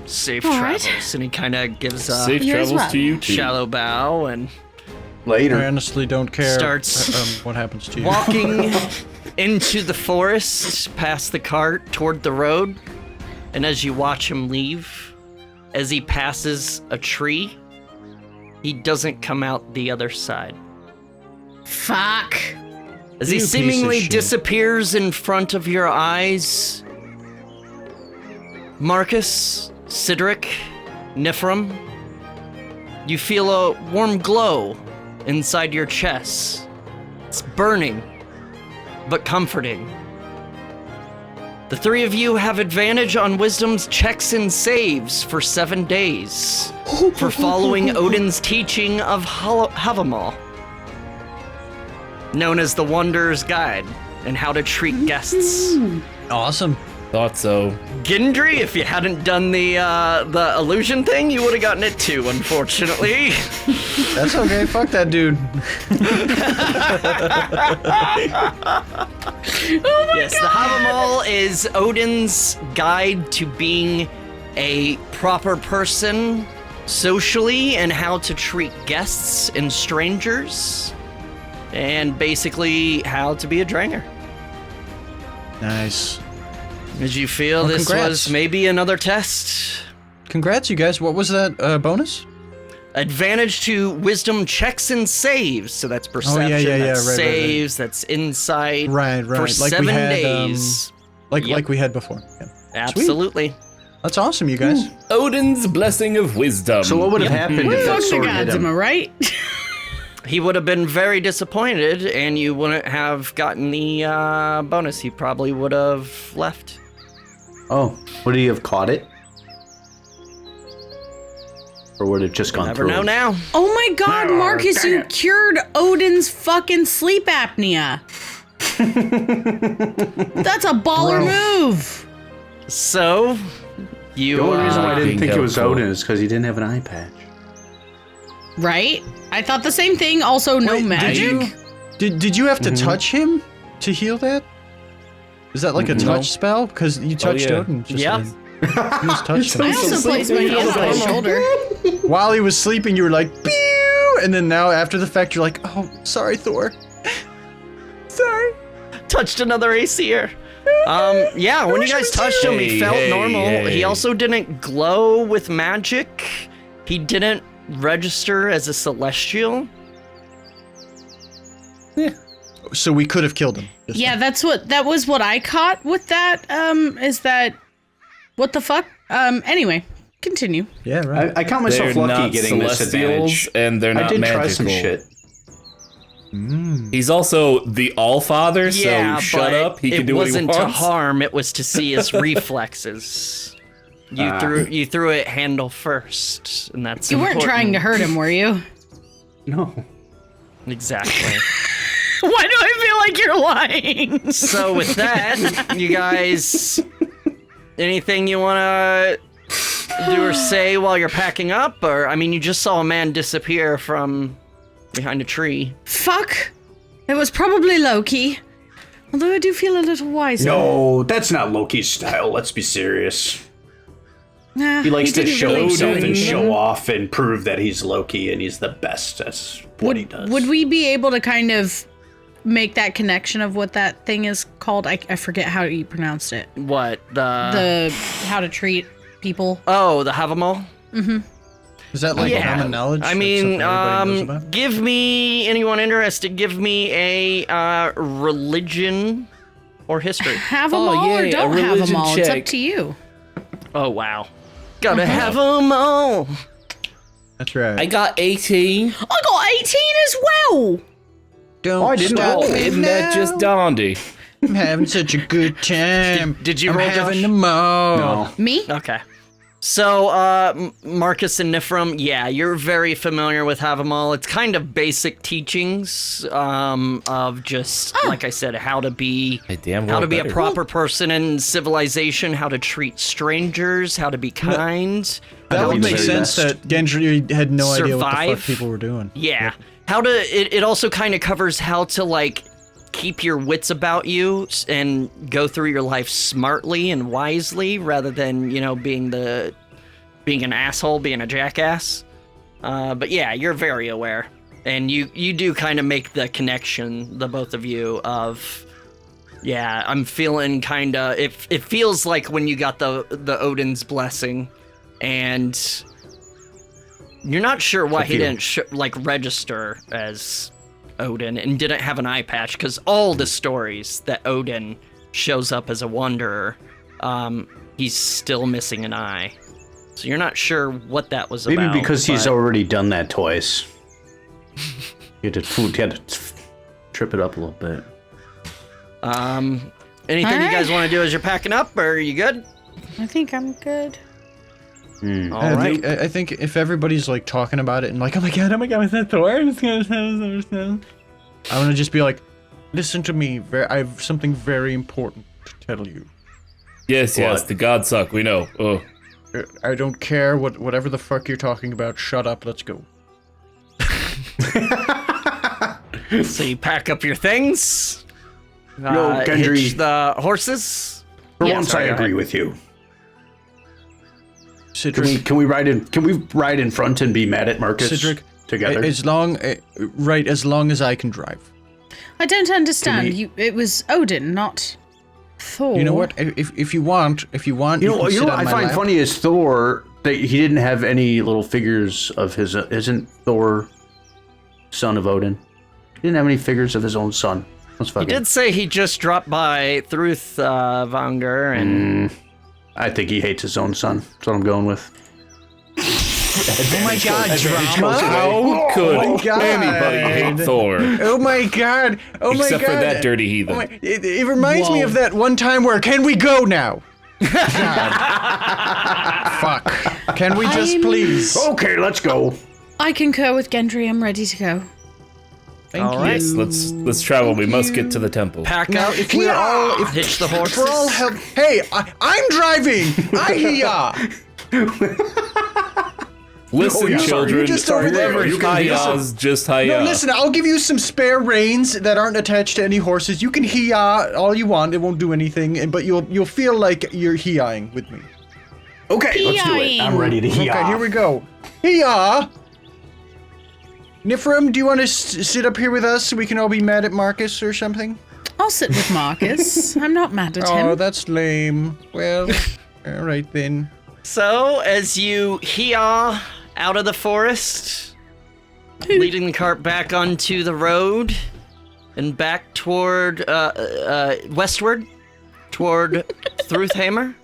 Safe All travels. right. And he kind of gives a Safe You as travels well. to you too. shallow bow and I Later. honestly don't care. Starts what happens to you. walking into the forest, past the cart, toward the road. And as you watch him leave, as he passes a tree, he doesn't come out the other side. Fuck. As he You piece of seemingly shit. disappears in front of your eyes, Marcus, Cedric, Niphirim, you feel a warm glow inside your chest. It's burning, but comforting. The three of you have advantage on wisdom's checks and saves for 7 days for following Odin's teaching of Hávamál, known as the Wanderer's Guide and how to treat guests. Awesome. Thought so. Gendry, if you hadn't done the illusion thing, you would have gotten it too, unfortunately. That's okay. Fuck that dude. Yes, the Hávamál is Odin's guide to being a proper person socially and how to treat guests and strangers, and basically how to be a dranger. Nice. Did you feel this was maybe another test? Congrats, you guys. What was that bonus? Advantage to wisdom checks and saves. So that's perception, that's saves, that's insight. Right. For like 7 we had, days. Like we had before. Yeah. Absolutely. Sweet. That's awesome, you guys. Odin's blessing of wisdom. So what would have happened if that Fuck the sword hit gods, am I him? right? He would have been very disappointed, and you wouldn't have gotten the bonus. He probably would have left. Oh, would he have caught it? Or would it have just gone Never through know him? now. Oh my god, Marcus, you cured Odin's fucking sleep apnea. That's a baller move. So, you. The only reason why I didn't being think it was helpful. Odin is because he didn't have an eye patch. Right? I thought the same thing. Also, no Wait, magic. Did you have to touch him to heal that? Is that like a touch spell? Because you touched yeah. Odin. Just Yeah. then. You just touched I him. also placed my hand on his shoulder. While he was sleeping, you were like, pew! And then now, after the fact, you're like, oh, sorry, Thor. Sorry. Touched another ACer. Yeah, when you guys touched him, he felt normal. He also didn't glow with magic. He didn't register as a celestial. So we could have killed him. Yeah, that was what I caught with that. Is that what the fuck? Anyway, continue. Yeah, right. I count myself They're lucky not getting this celestials, advantage. and they're I not did magical. try some shit. He's also the Allfather, Yeah, so shut but up. He can do what he wasn't wants. to harm. It was to see his reflexes. You threw it handle first, and that's You weren't important. trying to hurt him, were you? No. Exactly. Why do I feel like you're lying? So with that, you guys, anything you want to do or say while you're packing up? Or, I mean, you just saw a man disappear from behind a tree. Fuck. It was probably Loki. Although I do feel a little wiser. No, that's not Loki's style. Let's be serious. Nah, He likes to didn't show really himself do and anything. show off and prove that he's Loki and he's the best. That's what he does. Would we be able to kind of make that connection of what that thing is called? I forget how you pronounced it. What, The how to treat people. Oh, the Hávamál? Is that like Yeah. common knowledge? I Like mean, something everybody knows about? give me, anyone interested, give me a religion or history. Have them Oh, all or yay, a don't have them religion all. It's up check. to you. Oh, wow. Gotta have them all. That's right. I got 18. I got 18 as well. Don't I didn't stop roll. me Isn't that just now. dandy? I'm having such a good time. Did you I'm roll, having Josh? them all. No. Me? Okay. So, Marcus and Niphirim, yeah, you're very familiar with Hávamál. It's kind of basic teachings of just, like I said, how to be Hey, damn how well to be a better. proper person in civilization, how to treat strangers, how to be kind. That how would to make sense that Gendry had no idea what the Survive? fuck people were doing. Yeah. How to it also kind of covers how to like keep your wits about you and go through your life smartly and wisely rather than, you know, being an asshole, being a jackass. But yeah, you're very aware. And you do kind of make the connection, the both of you, of yeah, I'm feeling kind of it feels like when you got the Odin's blessing and you're not sure why he didn't register as Odin and didn't have an eye patch, because all the stories that Odin shows up as a wanderer, he's still missing an eye. So you're not sure what that was Maybe about. because he's but- already done that twice. You had to trip it up a little bit. Anything you guys want to do as you're packing up, or are you good? I think I'm good. Hmm. All right. I think if everybody's like talking about it and like, oh my god, was that Thor? I want to just be like, listen to me. I have something very important to tell you. Yes, the gods suck, we know. Oh. I don't care whatever the fuck you're talking about. Shut up, let's go. So you pack up your things. Gendry. Hitch the horses. For once, I agree with you. Cedric, Can we ride in front and be mad at Marcus together? as long as I can drive. I don't understand. It was Odin, not Thor. You know what? If you want, You know what I find funny is Thor. That he didn't have any little figures of his. Isn't Thor son of Odin? He didn't have any figures of his own son. He did say he just dropped by Thruthvanger and. I think he hates his own son. That's what I'm going with. Oh my god, drama! How could anybody hate Thor? Oh my god! Oh my god! Except for that dirty heathen. It reminds me of that one time where, can we go now? God. Fuck. Can we just please? Okay, let's go. I concur with Gendry. I'm ready to go. Thank you. Yes, let's travel. We must get to the temple. Pack Now, up. if we're all, Hitch the horses. We're all hey, I'm driving. I hear ya. Listen, children. You're just over there. Whoever hi-yahs, just hi-yah. No, listen. I'll give you some spare reins that aren't attached to any horses. You can hee-yah all you want. It won't do anything, but you'll feel like you're hee-yahing with me. Okay, let's do it. I'm ready to hee-yah. Okay, here we go. Hee-yah. Niphirim, do you want to sit up here with us so we can all be mad at Marcus or something? I'll sit with Marcus. I'm not mad at him. Oh, that's lame. Well, all right then. So, as you hee-yah out of the forest, leading the cart back onto the road and back toward westward toward Thruthhammer.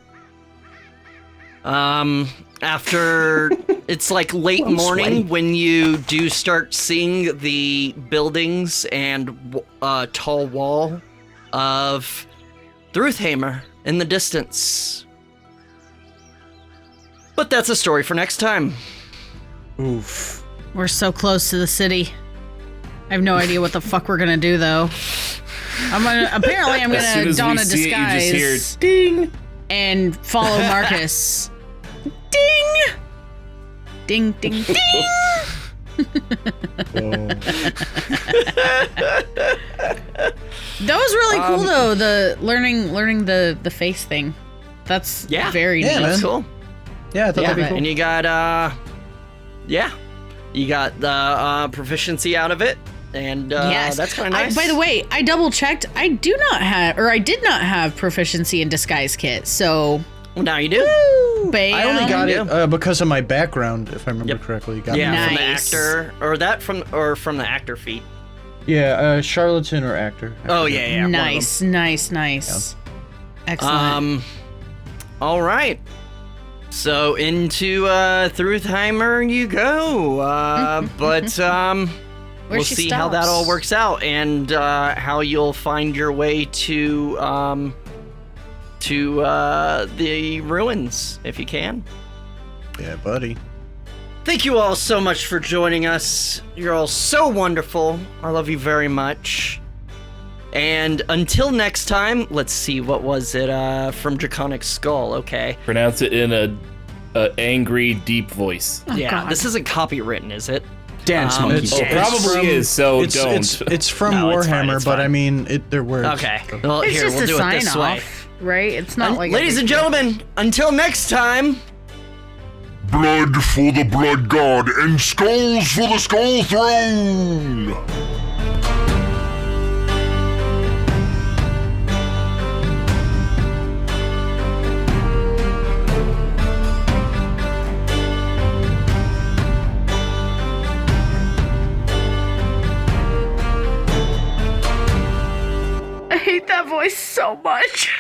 After it's like late morning when you do start seeing the buildings and tall wall of Thruthhammer in the distance. But that's a story for next time. Oof. We're so close to the city. I have no idea what the fuck we're gonna do though. I'm gonna don a disguise. Ding! And follow Marcus. Ding! Ding, ding, ding! That was really cool though, the learning the face thing. That's very neat. That's cool. Yeah, I thought that'd be cool. And you got you got the proficiency out of it, and that's kind of nice. By the way, I double checked. I did not have proficiency in disguise kit. So well, now you do. Woo, bam. I only got it because of my background, if I remember correctly. From the actor, or from the actor feat. Yeah, charlatan or actor. Oh yeah. Nice. Yeah. Excellent. All right. So into Thruthhammer you go, but we'll see how that all works out and how you'll find your way to the ruins if you can. Yeah, buddy. Thank you all so much for joining us. You're all so wonderful. I love you very much. And until next time, let's see, what was it from Draconic Skull, okay. Pronounce it in a angry, deep voice. Oh, yeah, God. This isn't copyrighted, is it? Dance monkey. Probably is, so don't. It's from No, it's Warhammer, fine, it's but fine. I mean, they're words. Okay, well, It's here, just we'll a do it sign this way. off, right? It's not like Ladies and gentlemen, until next time... Blood for the Blood God, and skulls for the Skull Throne! I hate that voice so much.